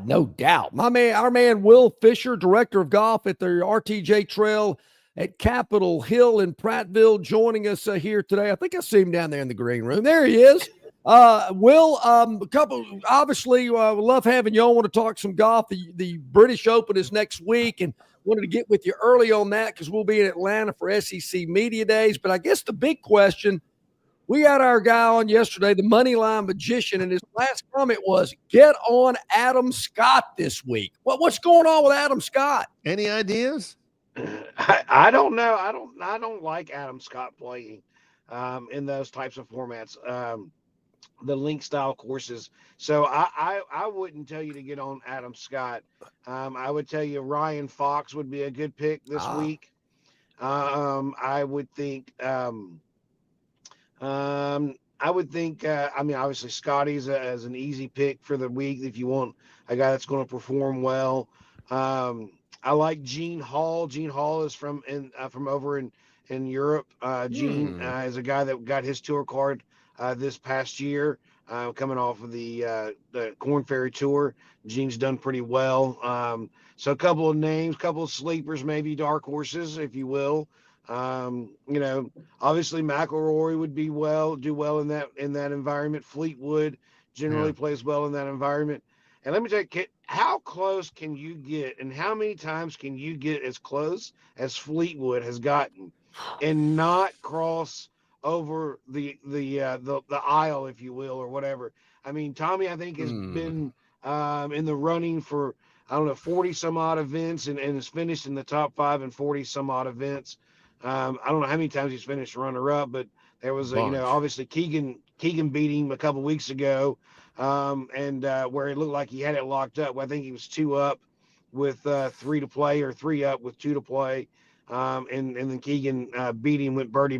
no doubt. Our man Will Fisher, director of golf at the RTJ Trail at Capitol Hill in Prattville, joining us here today. I think I see him down there in the green room. There he is. Will, obviously, love having you on. Want to talk some golf. The British Open is next week, and wanted to get with you early on that because we'll be in Atlanta for SEC Media Days. But I guess the big question, we had our guy on yesterday, the Moneyline Magician, and his last comment was, get on Adam Scott this week. What's going on with Adam Scott? Any ideas? I don't know. I don't like Adam Scott playing in those types of formats. The link style courses. So I wouldn't tell you to get on Adam Scott. I would tell you Ryan Fox would be a good pick this week. I would think obviously Scotty's as an easy pick for the week if you want a guy that's going to perform well. I like Gene Hall. Gene Hall is from over in Europe. Gene is a guy that got his tour card this past year, coming off of the Corn Ferry Tour. Gene's done pretty well. So a couple of names, couple of sleepers, maybe dark horses, if you will. Obviously McElroy would do well in that environment. Fleetwood generally plays well in that environment. And let me tell you, how close can you get, and how many times can you get as close as Fleetwood has gotten, and not cross over the aisle, if you will, or whatever? I mean, Tommy, I think, has been in the running for 40 some odd events, and has finished in the top 5 in 40 some odd events. I don't know how many times he's finished runner up, but there was obviously Keegan beat him a couple weeks ago. And where it looked like he had it locked up. I think he was 2 up with 3 to play, or 3 up with 2 to play. And then Keegan beat him with birdie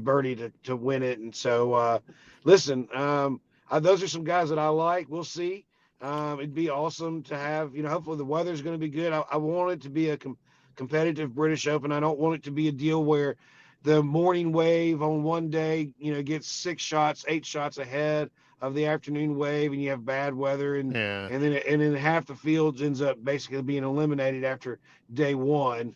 to win it. And so, listen, those are some guys that I like. We'll see. It'd be awesome to have, hopefully the weather's going to be good. I want it to be a competitive British Open. I don't want it to be a deal where the morning wave on one day, gets 6 shots, 8 shots ahead of the afternoon wave, and you have bad weather, and then half the fields ends up basically being eliminated after day 1.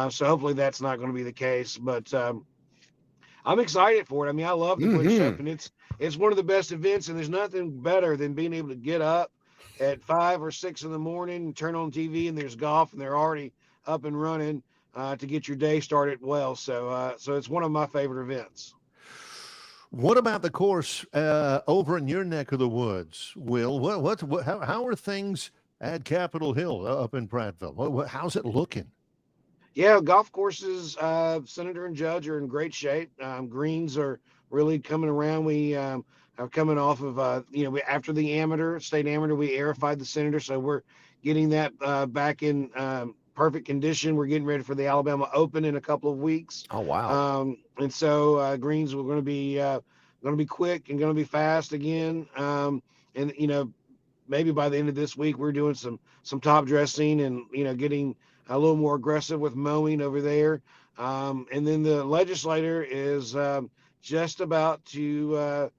So hopefully that's not going to be the case, but I'm excited for it. I mean, I love the British Open. It's one of the best events, and there's nothing better than being able to get up at 5 or 6 in the morning and turn on TV, and there's golf, and they're already up and running to get your day started well. So it's one of my favorite events. What about the course over in your neck of the woods, Will? How are things at Capitol Hill up in Prattville? How's it looking? Yeah, golf courses, Senator and Judge are in great shape. Greens are really coming around. We are coming off of, after the state amateur, we aerified the Senator, so we're getting that back in perfect condition. We're getting ready for the Alabama Open in a couple of weeks. Oh, wow. And so greens were going to be quick and going to be fast again. And maybe by the end of this week, we're doing some top dressing and getting a little more aggressive with mowing over there. And then the legislator is just about to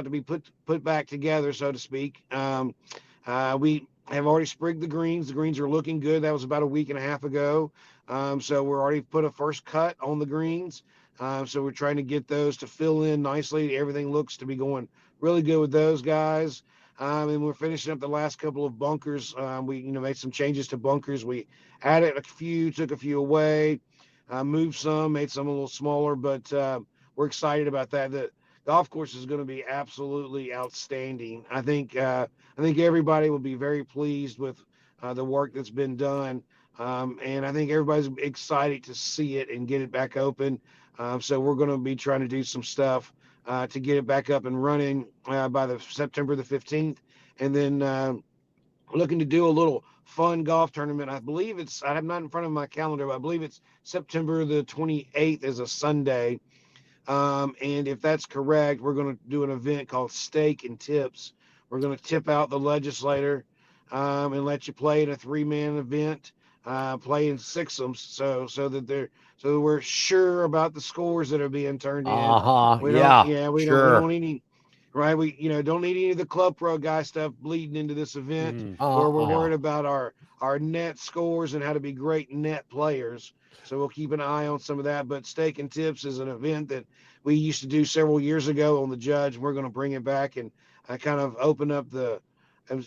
be put back together, so to speak. We have already sprigged the greens. The greens are looking good. That was about a week and a half ago. So we're already put a first cut on the greens. So we're trying to get those to fill in nicely. Everything looks to be going really good with those guys. And we're finishing up the last couple of bunkers. We made some changes to bunkers. We added a few, took a few away, moved some, made some a little smaller, but we're excited about that. The golf course is going to be absolutely outstanding. I think everybody will be very pleased with the work that's been done. And I think everybody's excited to see it and get it back open. So we're going to be trying to do some stuff to get it back up and running by the September the 15th. And then looking to do a little fun golf tournament. I believe I'm not in front of my calendar, but I believe it's September the 28th is a Sunday. And if that's correct, we're going to do an event called Steak and Tips. We're going to tip out the legislator and let you play in a 3-man event, play in sixums, so that we're sure about the scores that are being turned in. We don't need any, right? We don't need any of the Club Pro guy stuff bleeding into this event where we're worried about our net scores and how to be great net players. So we'll keep an eye on some of that. But Steak and Tips is an event that we used to do several years ago on the Judge. We're going to bring it back and kind of open up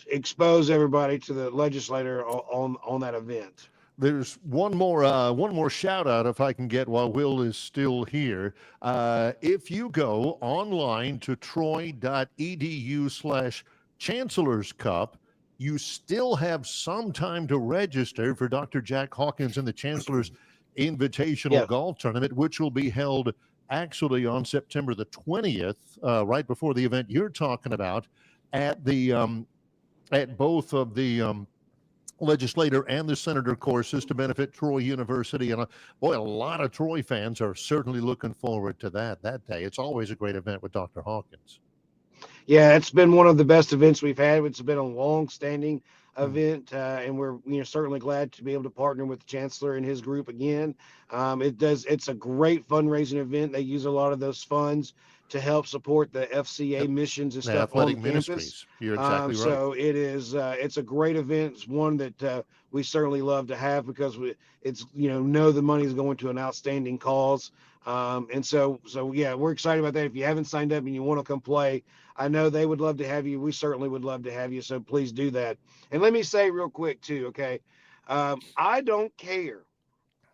expose everybody to the legislator on that event. There's one more shout out if I can get while Will is still here. If you go online to troy.edu/Chancellor's Cup, you still have some time to register for Dr. Jack Hawkins and the Chancellor's Invitational Golf Tournament, which will be held actually on September the 20th, right before the event you're talking about, at both of the legislator and the senator courses to benefit Troy University. And a lot of Troy fans are certainly looking forward to that day. It's always a great event with Dr. Hawkins. Yeah, it's been one of the best events we've had. It's been a long-standing event, and we're certainly glad to be able to partner with the Chancellor and his group again. It's a great fundraising event. They use a lot of those funds to help support the FCA missions and stuff on campus. Ministries. You're exactly right. So it's a great event. It's one that we certainly love to have because know the money is going to an outstanding cause. And so we're excited about that. If you haven't signed up and you want to come play, I know they would love to have you. We certainly would love to have you. So please do that. And let me say real quick too, okay? I don't care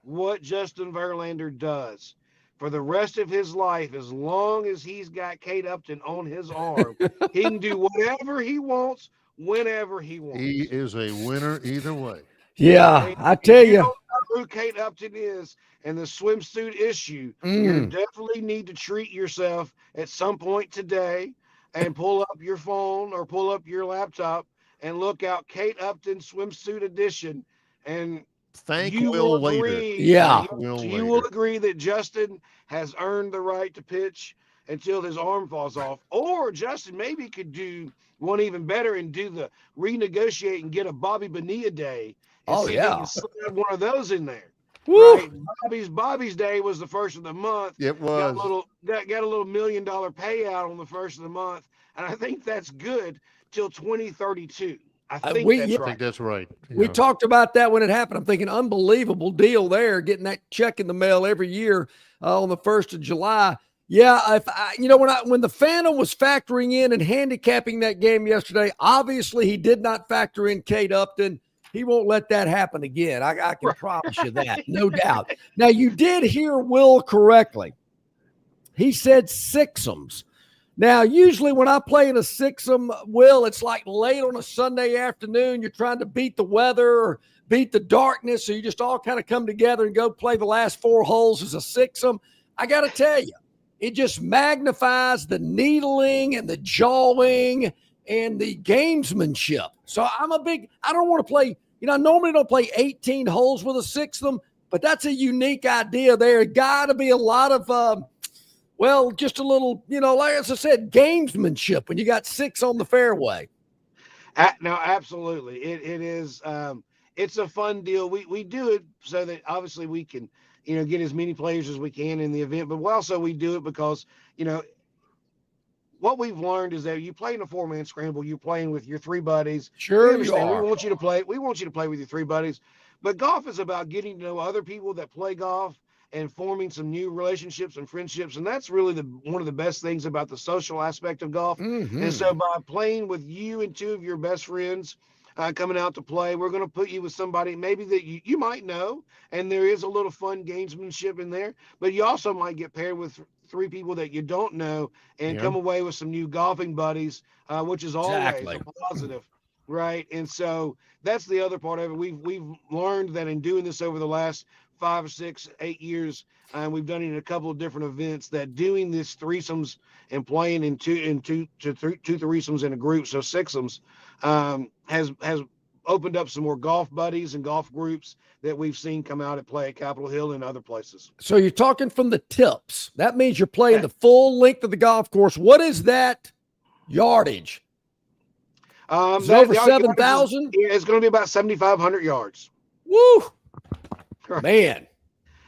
what Justin Verlander does for the rest of his life, as long as he's got Kate Upton on his arm. He can do whatever he wants, whenever he wants. He is a winner either way. Yeah, I tell you. Don't know who Kate Upton is and the swimsuit issue, you definitely need to treat yourself at some point today and pull up your phone or pull up your laptop and look out Kate Upton swimsuit edition. And you will later. Yeah. You will agree that Justin has earned the right to pitch until his arm falls off. Or Justin maybe could do one even better and do the renegotiate and get a Bobby Bonilla day. And see if he can slide one of those in there. Woo. Right? Bobby's day was the first of the month. It was. Got a little $1 million payout on the first of the month. And I think that's good till 2032. I think that's right. We talked about that when it happened. I'm thinking unbelievable deal there, getting that check in the mail every year on the 1st of July. Yeah, when the Phantom was factoring in and handicapping that game yesterday, obviously he did not factor in Kate Upton. He won't let that happen again. I can promise you that, no doubt. Now, you did hear Will correctly. He said sixums. Now, usually when I play in a sixum, Will, it's like late on a Sunday afternoon. You're trying to beat the weather or beat the darkness, so you just all kind of come together and go play the last 4 holes as a sixum. I got to tell you, it just magnifies the needling and the jawing and the gamesmanship. So I don't want to play, I normally don't play 18 holes with a sixum, but that's a unique idea there. Got to be a lot of, just a little, like as I said, gamesmanship when you got 6 on the fairway. No, absolutely. It is, it's a fun deal. We do it so that obviously we can, get as many players as we can in the event, but also we do it because, what we've learned is that you play in a 4-man scramble, you're playing with your 3 buddies. Sure, you are. We want you to play with your 3 buddies. But golf is about getting to know other people that play golf and forming some new relationships and friendships. And that's really one of the best things about the social aspect of golf. Mm-hmm. And so by playing with you and 2 of your best friends coming out to play, we're going to put you with somebody maybe that you might know. And there is a little fun gamesmanship in there, but you also might get paired with three people that you don't know and come away with some new golfing buddies, which is always a positive, right? And so that's the other part of it. We've learned that in doing this over the last 5, 6, 8 years, and we've done it in a couple of different events, that doing this threesomes and playing in two threesomes in a group, so sixsomes, has opened up some more golf buddies and golf groups that we've seen come out and play at Capitol Hill and other places. So you're talking from the tips. That means you're playing the full length of the golf course. What is that yardage? It's over 7,000? It's going to be about 7,500 yards. Woo! Man.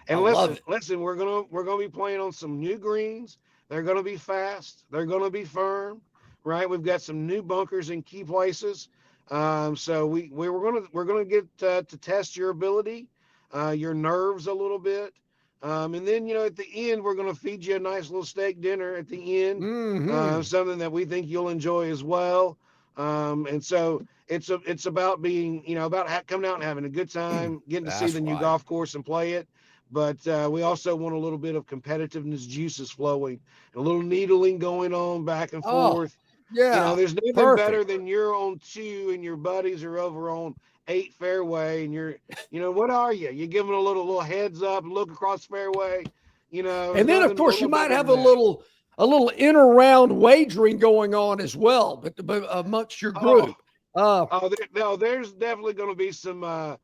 And listen, we're gonna be playing on some new greens. They're gonna be fast. They're gonna be firm, right? We've got some new bunkers in key places. So we're gonna get to test your ability, your nerves a little bit, and then at the end we're gonna feed you a nice little steak dinner at the end, something that we think you'll enjoy as well. And so it's about being about coming out and having a good time, getting to see the new golf course and play it. But we also want a little bit of competitiveness juices flowing, a little needling going on back and forth. Yeah, there's nothing better than you're on 2 and your buddies are over on 8 fairway, and you're, what are you? You're giving a little heads up, look across fairway, And then of course you might have a little inner round wagering going on as well, but amongst your group. There's definitely going to be some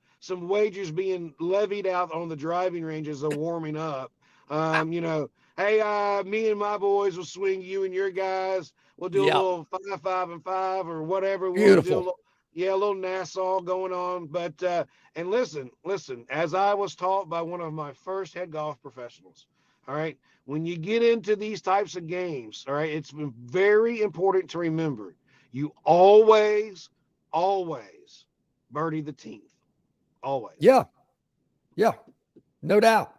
wagers being levied out on the driving ranges of warming up. Hey, me and my boys will swing you and your guys. We'll do a little 5, 5, and 5 or whatever. Beautiful. A little Nassau going on. But and listen, as I was taught by one of my first head golf professionals, all right, when you get into these types of games, all right, it's very important to remember, you always birdie the 10th. Always. Yeah. No doubt.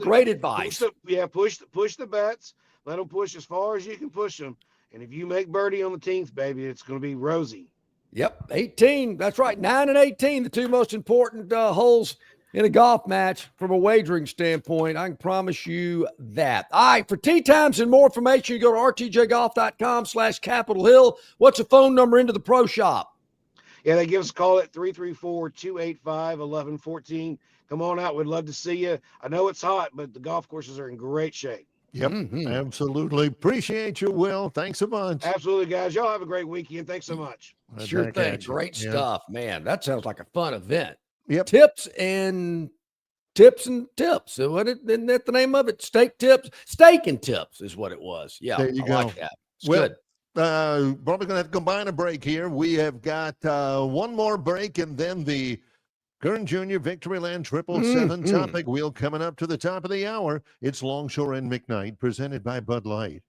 Great advice. Push the bets. Let them push as far as you can push them. And if you make birdie on the 10th, baby, it's going to be rosy. Yep. 18. That's right. 9 and 18, the two most important holes in a golf match from a wagering standpoint. I can promise you that. All right. For tee times and more information, you go to rtjgolf.com/Capitol Hill. What's the phone number into the pro shop? Yeah, they give us a call at 334-285-1114. Come on out. We'd love to see you. I know it's hot, but the golf courses are in great shape. Yep, absolutely. Appreciate you, Will. Thanks a bunch. Absolutely, guys. Y'all have a great weekend. Thanks so much. Sure thing. Great stuff, man. That sounds like a fun event. Yep. Tips and tips. Isn't that the name of it? Steak and tips is what it was. Yeah, there you go. Like that. It's good. Probably going to have to combine a break here. We have got one more break, and then the Kern Jr. Victoryland 777 Topic Wheel coming up to the top of the hour. It's Longshore and McKnight, presented by Bud Light.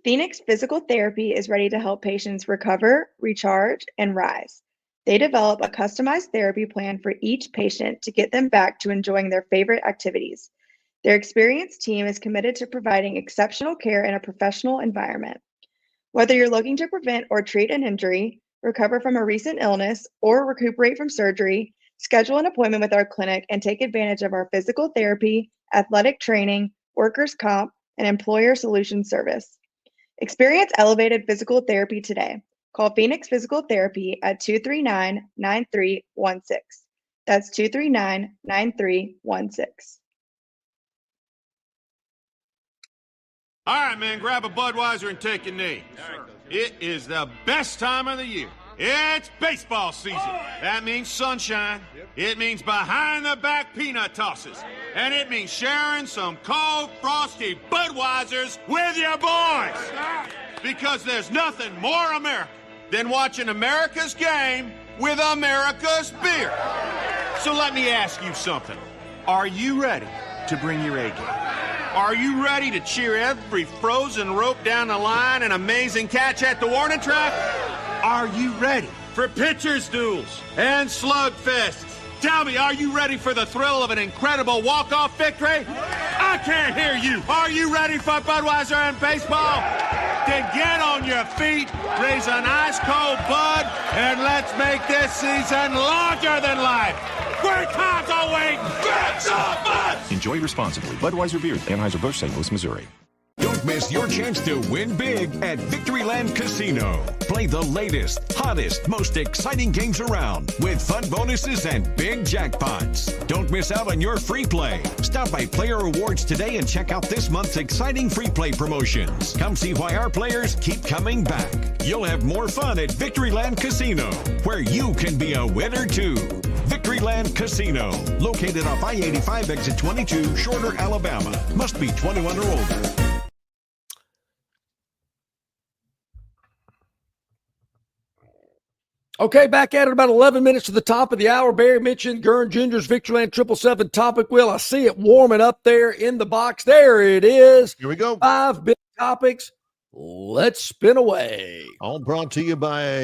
Phoenix Physical Therapy is ready to help patients recover, recharge, and rise. They develop a customized therapy plan for each patient to get them back to enjoying their favorite activities. Their experienced team is committed to providing exceptional care in a professional environment. Whether you're looking to prevent or treat an injury, recover from a recent illness, or recuperate from surgery, schedule an appointment with our clinic and take advantage of our physical therapy, athletic training, workers' comp, and employer solutions service. Experience elevated physical therapy today. Call Phoenix Physical Therapy at 239-9316. That's 239-9316. All right, man, grab a Budweiser and take a knee. It is the best time of the year. It's baseball season. That means sunshine. It means behind-the-back peanut tosses. And it means sharing some cold, frosty Budweisers with your boys. Because there's nothing more American than watching America's game with America's beer. So let me ask you something. Are you ready to bring your A game? Are you ready to cheer every frozen rope down the line and amazing catch at the warning track? Are you ready for pitchers' duels and slugfests? Tell me, are you ready for the thrill of an incredible walk-off victory? I can't hear you. Are you ready for Budweiser and baseball? Then get on your feet, raise an ice-cold Bud, and let's make this season larger than life. Great times are waiting. Get some Bud! Enjoy responsibly. Budweiser Beer, Anheuser-Busch, St. Louis, Missouri. Don't miss your chance to win big at Victoryland Casino. Play the latest, hottest, most exciting games around with fun bonuses and big jackpots. Don't miss out on your free play. Stop by Player Rewards today and check out this month's exciting free play promotions. Come see why our players keep coming back. You'll have more fun at Victoryland Casino, where you can be a winner too. Victoryland Casino, located off I-85 exit 22, Shorter, Alabama. Must be 21 or older. Okay, back at it, about 11 minutes to the top of the hour. Barry mentioned Gurn Ginger's Victoryland 777 Topic Wheel. I see it warming up there in the box. There it is. Here we go. 5 big topics. Let's spin away. All brought to you by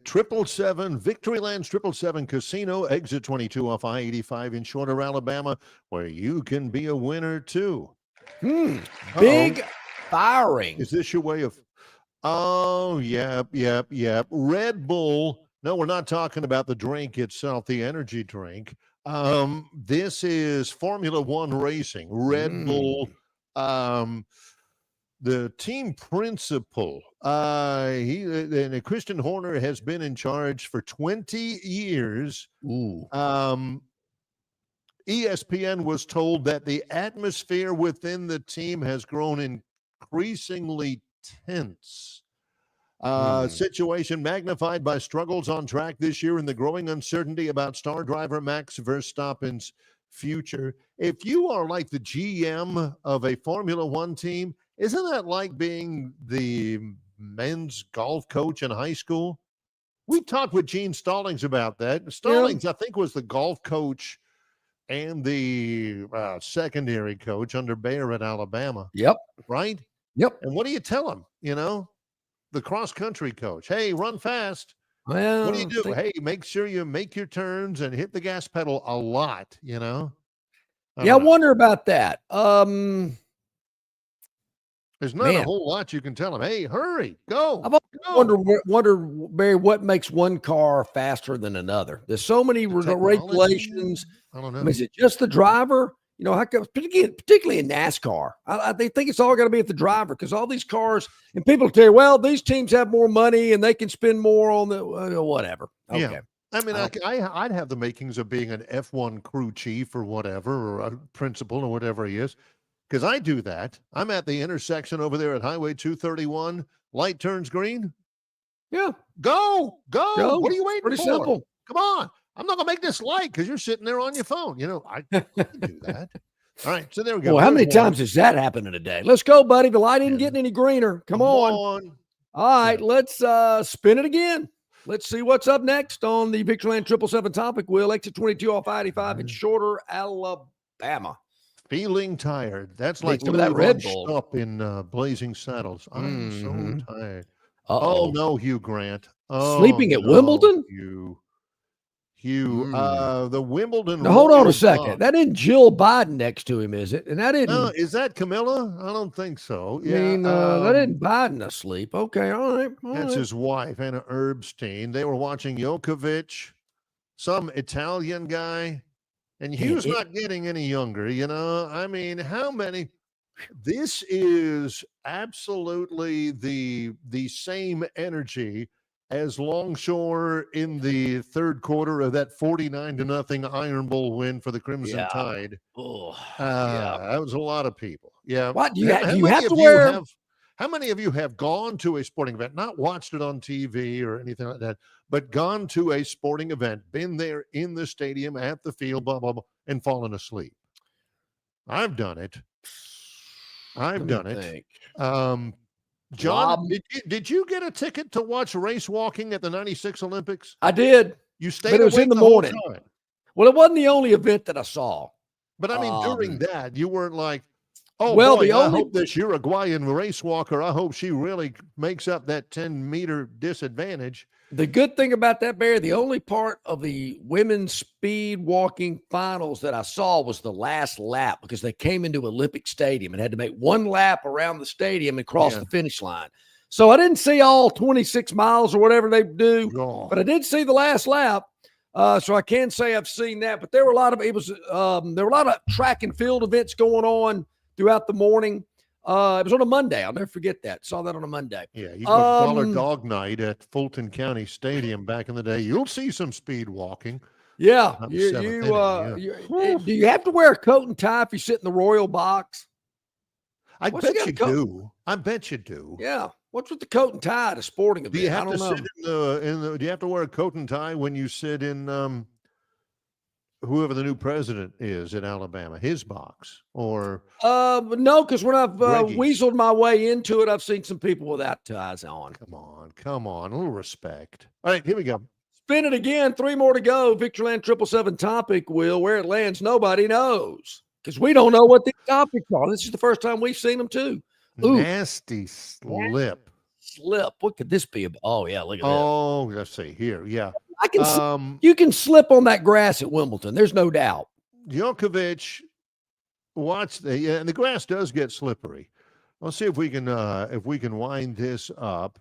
777 Victoryland's 777 Casino, exit 22 off I-85 in Shorter, Alabama, where you can be a winner too. Big firing. Is this your way of... Oh, yep. Red Bull. No, we're not talking about the drink itself, the energy drink. This is Formula One racing. Red Bull, the team principal, Christian Horner has been in charge for 20 years. ESPN was told that the atmosphere within the team has grown increasingly tense. Situation magnified by struggles on track this year and the growing uncertainty about star driver Max Verstappen's future. If you are like the GM of a Formula One team, isn't that like being the men's golf coach in high school? We talked with Gene Stallings about that. Stallings, I think, was the golf coach and the secondary coach under Bayer at Alabama. Yep. Right? Yep. And what do you tell him? The cross-country coach. Hey, run fast. Well, what do you do? Hey, make sure you make your turns and hit the gas pedal a lot, I wonder about that. There's not a whole lot you can tell them. Hey, hurry, go. I've wondered, Barry, what makes one car faster than another? There's so many regulations. I don't know. Is it just the driver? How come, particularly in NASCAR, they think it's all going to be at the driver because all these cars, and people tell you, well, these teams have more money and they can spend more on the whatever. Okay. Yeah. I mean, I'd have the makings of being an F1 crew chief or whatever, or a principal or whatever he is, because I do that. I'm at the intersection over there at Highway 231. Light turns green. Yeah. Go. What are you waiting Pretty for? simple. Come on. I'm not going to make this light because you're sitting there on your phone. I can do that. All right, so there we go. Well, how many times has that happened in a day? Let's go, buddy. The light isn't getting any greener. Come on. All right, let's spin it again. Let's see what's up next on the Victoryland 777 Topic Wheel, exit 22 off I-85 in Shorter, Alabama. Feeling tired. That's like some of that Red Bull up in Blazing Saddles. I'm so tired. Oh no, Hugh Grant. Sleeping at Wimbledon? The Wimbledon. Now, hold on a second. That isn't Jill Biden next to him, is it? And that isn't. Is that Camilla? I don't think so. Yeah, that isn't Biden asleep. Okay, all right. That's his wife, Anna Erbstein. They were watching Djokovic, some Italian guy, and Hugh's not getting any younger. I mean, how many? This is absolutely the same energy as Longshore in the third quarter of that 49-0 Iron Bowl win for the Crimson Tide. That was a lot of people. Yeah. What do you have to wear? How many of you have gone to a sporting event, not watched it on TV or anything like that, but gone to a sporting event, been there in the stadium, at the field, blah, blah, blah, and fallen asleep? I've done it. John, did you get a ticket to watch race walking at the 96 Olympics? I did. You stayed but it was in the morning. Time. Well, it wasn't the only event that I saw. But I mean, during that, you weren't like, oh, well, boy, I hope this Uruguayan race walker, I hope she really makes up that 10-meter disadvantage. The good thing about that, Barry, the only part of the women's speed walking finals that I saw was the last lap because they came into Olympic Stadium and had to make one lap around the stadium and cross the finish line. So I didn't see all 26 miles or whatever they do, but I did see the last lap. So I can say I've seen that, but there were a lot of there were a lot of track and field events going on throughout the morning. It was on a Monday. I'll never forget that. Saw that on a Monday. Yeah, you go to Dollar Dog Night at Fulton County Stadium back in the day. You'll see some speed walking. Yeah, do you have to wear a coat and tie if you sit in the royal box? I bet you do. I bet you do. Yeah. What's with the coat and tie at a sporting event? Do you have to sit do you have to wear a coat and tie when you sit in whoever the new president is in Alabama, his box? Or no, because when I've weaseled my way into it, I've seen some people without ties on. Come on, a little respect. All right, here we go. Spin it again. 3 more to go. Victoryland 777 topic wheel. Where it lands, nobody knows because we don't know what the topics are. This is the first time we've seen them too. Ooh. Nasty slip. What could this be? Oh yeah, look at that. Oh, let's see here. Yeah, I can. You can slip on that grass at Wimbledon. There's no doubt. Djokovic, and the grass does get slippery. Let's see if we can wind this up.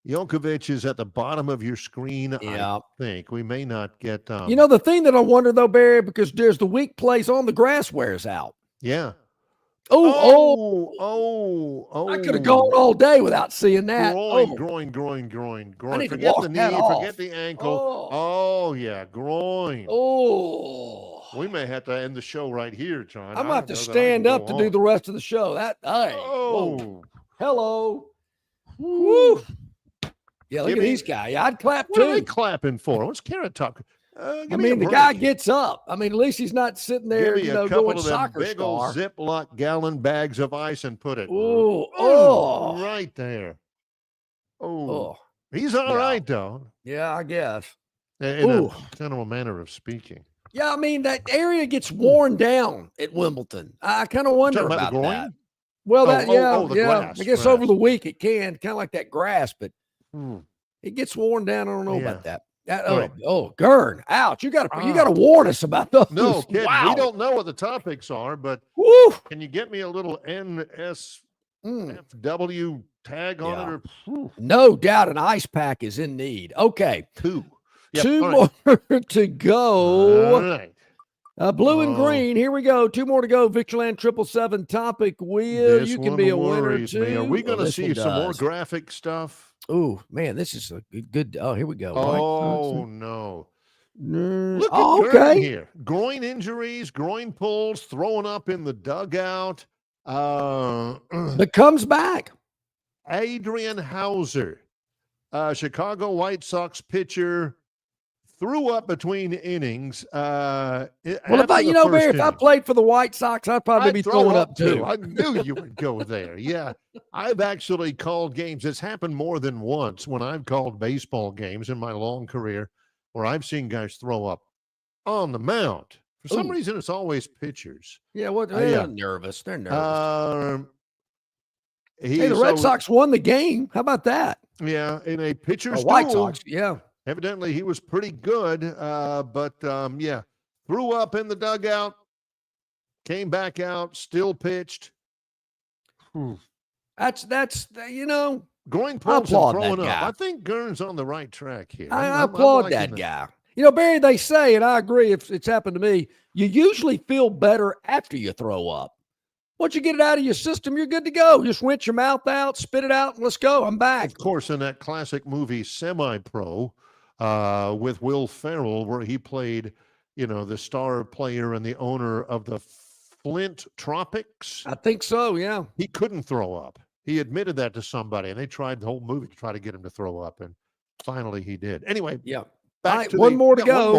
Djokovic is at the bottom of your screen. Yeah. I think we may not get. The thing that I wonder though, Barry, because there's the weak place on the grass wears out. Yeah. Oh! I could have gone all day without seeing that. Groin. I need Forget to walk the knee. that off. Forget the ankle. Oh yeah, groin. Oh. We may have to end the show right here, John. I'm going to have to stand up to do the rest of the show. Hello. Woo. Yeah, look at these guys. Yeah, I'd clap too. What are they clapping for? What's Carrot Top? The guy gets up. I mean, at least he's not sitting there, going soccer big old Ziploc gallon bags of ice and put it right there. He's all right though. Yeah, I guess. In a general manner of speaking. Yeah, I mean that area gets worn down at Wimbledon. I kind of wonder about that. Well, glass, I guess over the week it can, kind of like that grass, but it gets worn down. I don't know about that. Gurn! Ouch! You got to warn us about those. No, kid, we don't know what the topics are, but can you get me a little NSFW tag on it? Or no doubt, an ice pack is in need. Okay, two more to go. All right. Blue and green. Here we go. 2 more to go. Victoryland 777 topic wheel. This you can be a winner too. Me. Are we going to see some more graphic stuff? Oh man, this is a good. Oh, here we go. Oh no! Look at here. Groin injuries, groin pulls, throwing up in the dugout. But comes back. Adrian Hauser, Chicago White Sox pitcher, threw up between innings. Well, if I played for the White Sox, I'd probably be throwing up too. I knew you would go there. Yeah. I've actually called games. It's happened more than once when I've called baseball games in my long career where I've seen guys throw up on the mound. For some reason, it's always pitchers. Yeah, they're nervous. They're nervous. The Red Sox won the game. How about that? Yeah, in a pitcher's White Sox, yeah. Evidently, he was pretty good, but threw up in the dugout, came back out, still pitched. That's Groin pulls and throwing up. I think Gurn's on the right track here. I applaud that guy. Barry, they say, and I agree, if it's happened to me, you usually feel better after you throw up. Once you get it out of your system, you're good to go. Just rinse your mouth out, spit it out, and let's go. I'm back. Of course, in that classic movie, Semi-Pro, with Will Ferrell, where he played, the star player and the owner of the Flint Tropics. I think so, yeah. He couldn't throw up. He admitted that to somebody, and they tried the whole movie to try to get him to throw up, and finally he did. Anyway, back to one more to go.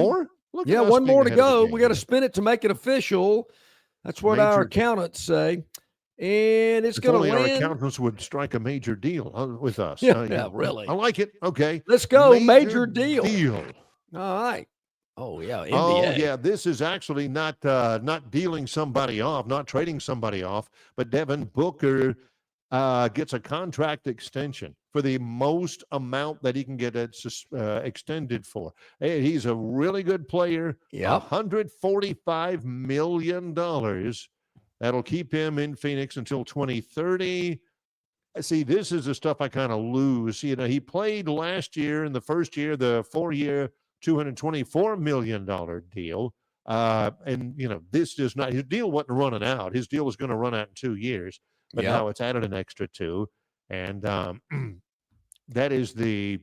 One more? One more to go. We got to spin it to make it official. That's what our accountants say. And it's going to land. Our accountants would strike a major deal with us. Yeah, really. I like it. Okay. Let's go. Major deal. All right. Oh, yeah. NBA. Oh, yeah. This is actually not dealing somebody off, not trading somebody off, but Devin Booker gets a contract extension for the most amount that he can get it extended for. Hey, he's a really good player. Yeah. $145 million. That'll keep him in Phoenix until 2030. See, this is the stuff I kind of lose. He played last year in the first year, the 4-year $224 million deal. And, this does not, his deal wasn't running out. His deal was going to run out in 2 years, but now it's added an extra 2. And that is the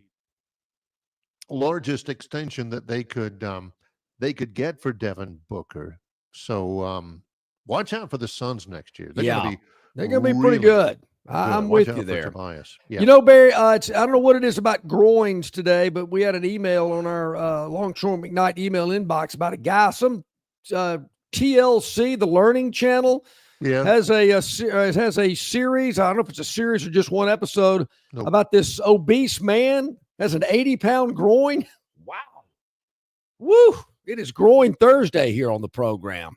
largest extension that they could get for Devin Booker. So watch out for the Suns next year. They're going to be pretty good. I'm with you there. Tobias. Barry, I don't know what it is about groins today, but we had an email on our Longshore McKnight email inbox about a guy, some TLC, the Learning Channel, has a series. I don't know if it's a series or just one episode about this obese man has an 80-pound groin. Wow. Woo. It is Groin Thursday here on the program.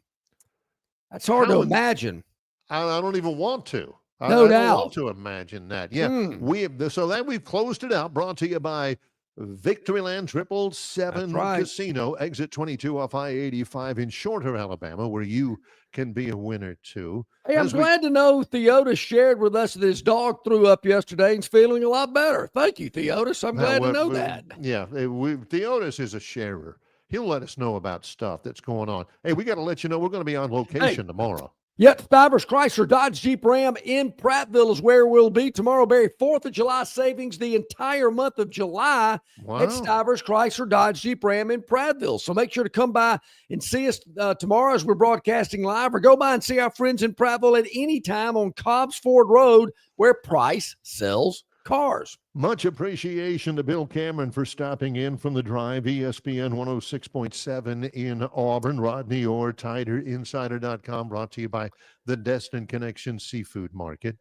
That's hard to imagine. I don't even want to. No doubt. I don't want to imagine that. Yeah. We've closed it out. Brought to you by Victoryland 777 Casino, exit 22 off I-85 in Shorter, Alabama, where you can be a winner too. Hey, I'm glad to know Theotis shared with us that his dog threw up yesterday and he's feeling a lot better. Thank you, Theotis. I'm glad to know that. Yeah, Theotis is a sharer. He'll let us know about stuff that's going on. Hey, we got to let you know we're going to be on location tomorrow. Yep, Stivers Chrysler Dodge Jeep Ram in Prattville is where we'll be tomorrow, Barry. 4th of July savings the entire month of July at Stivers Chrysler Dodge Jeep Ram in Prattville. So make sure to come by and see us tomorrow as we're broadcasting live, or go by and see our friends in Prattville at any time on Cobbs Ford Road, where Price sells cars. Much appreciation to Bill Cameron for stopping in from the drive. ESPN 106.7 in Auburn. Rodney Orr, TiderInsider.com, brought to you by the Destin Connection Seafood Market.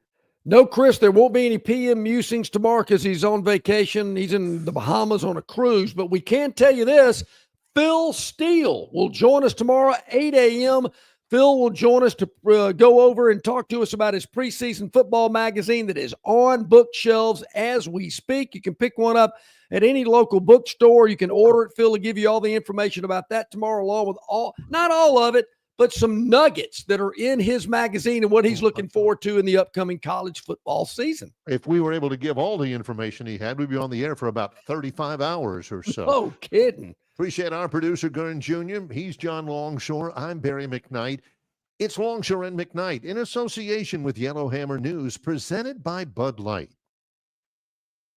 No, Chris, there won't be any PM musings tomorrow because he's on vacation. He's in the Bahamas on a cruise. But we can tell you this, Phil Steele will join us tomorrow, 8 a.m. Phil will join us to go over and talk to us about his preseason football magazine that is on bookshelves as we speak. You can pick one up at any local bookstore. You can order it. Phil will give you all the information about that tomorrow, along with not all of it, but some nuggets that are in his magazine and what he's looking forward to in the upcoming college football season. If we were able to give all the information he had, we'd be on the air for about 35 hours or so. No kidding. Appreciate our producer, Gurn Jr. He's John Longshore. I'm Barry McKnight. It's Longshore and McKnight in association with Yellowhammer News, presented by Bud Light.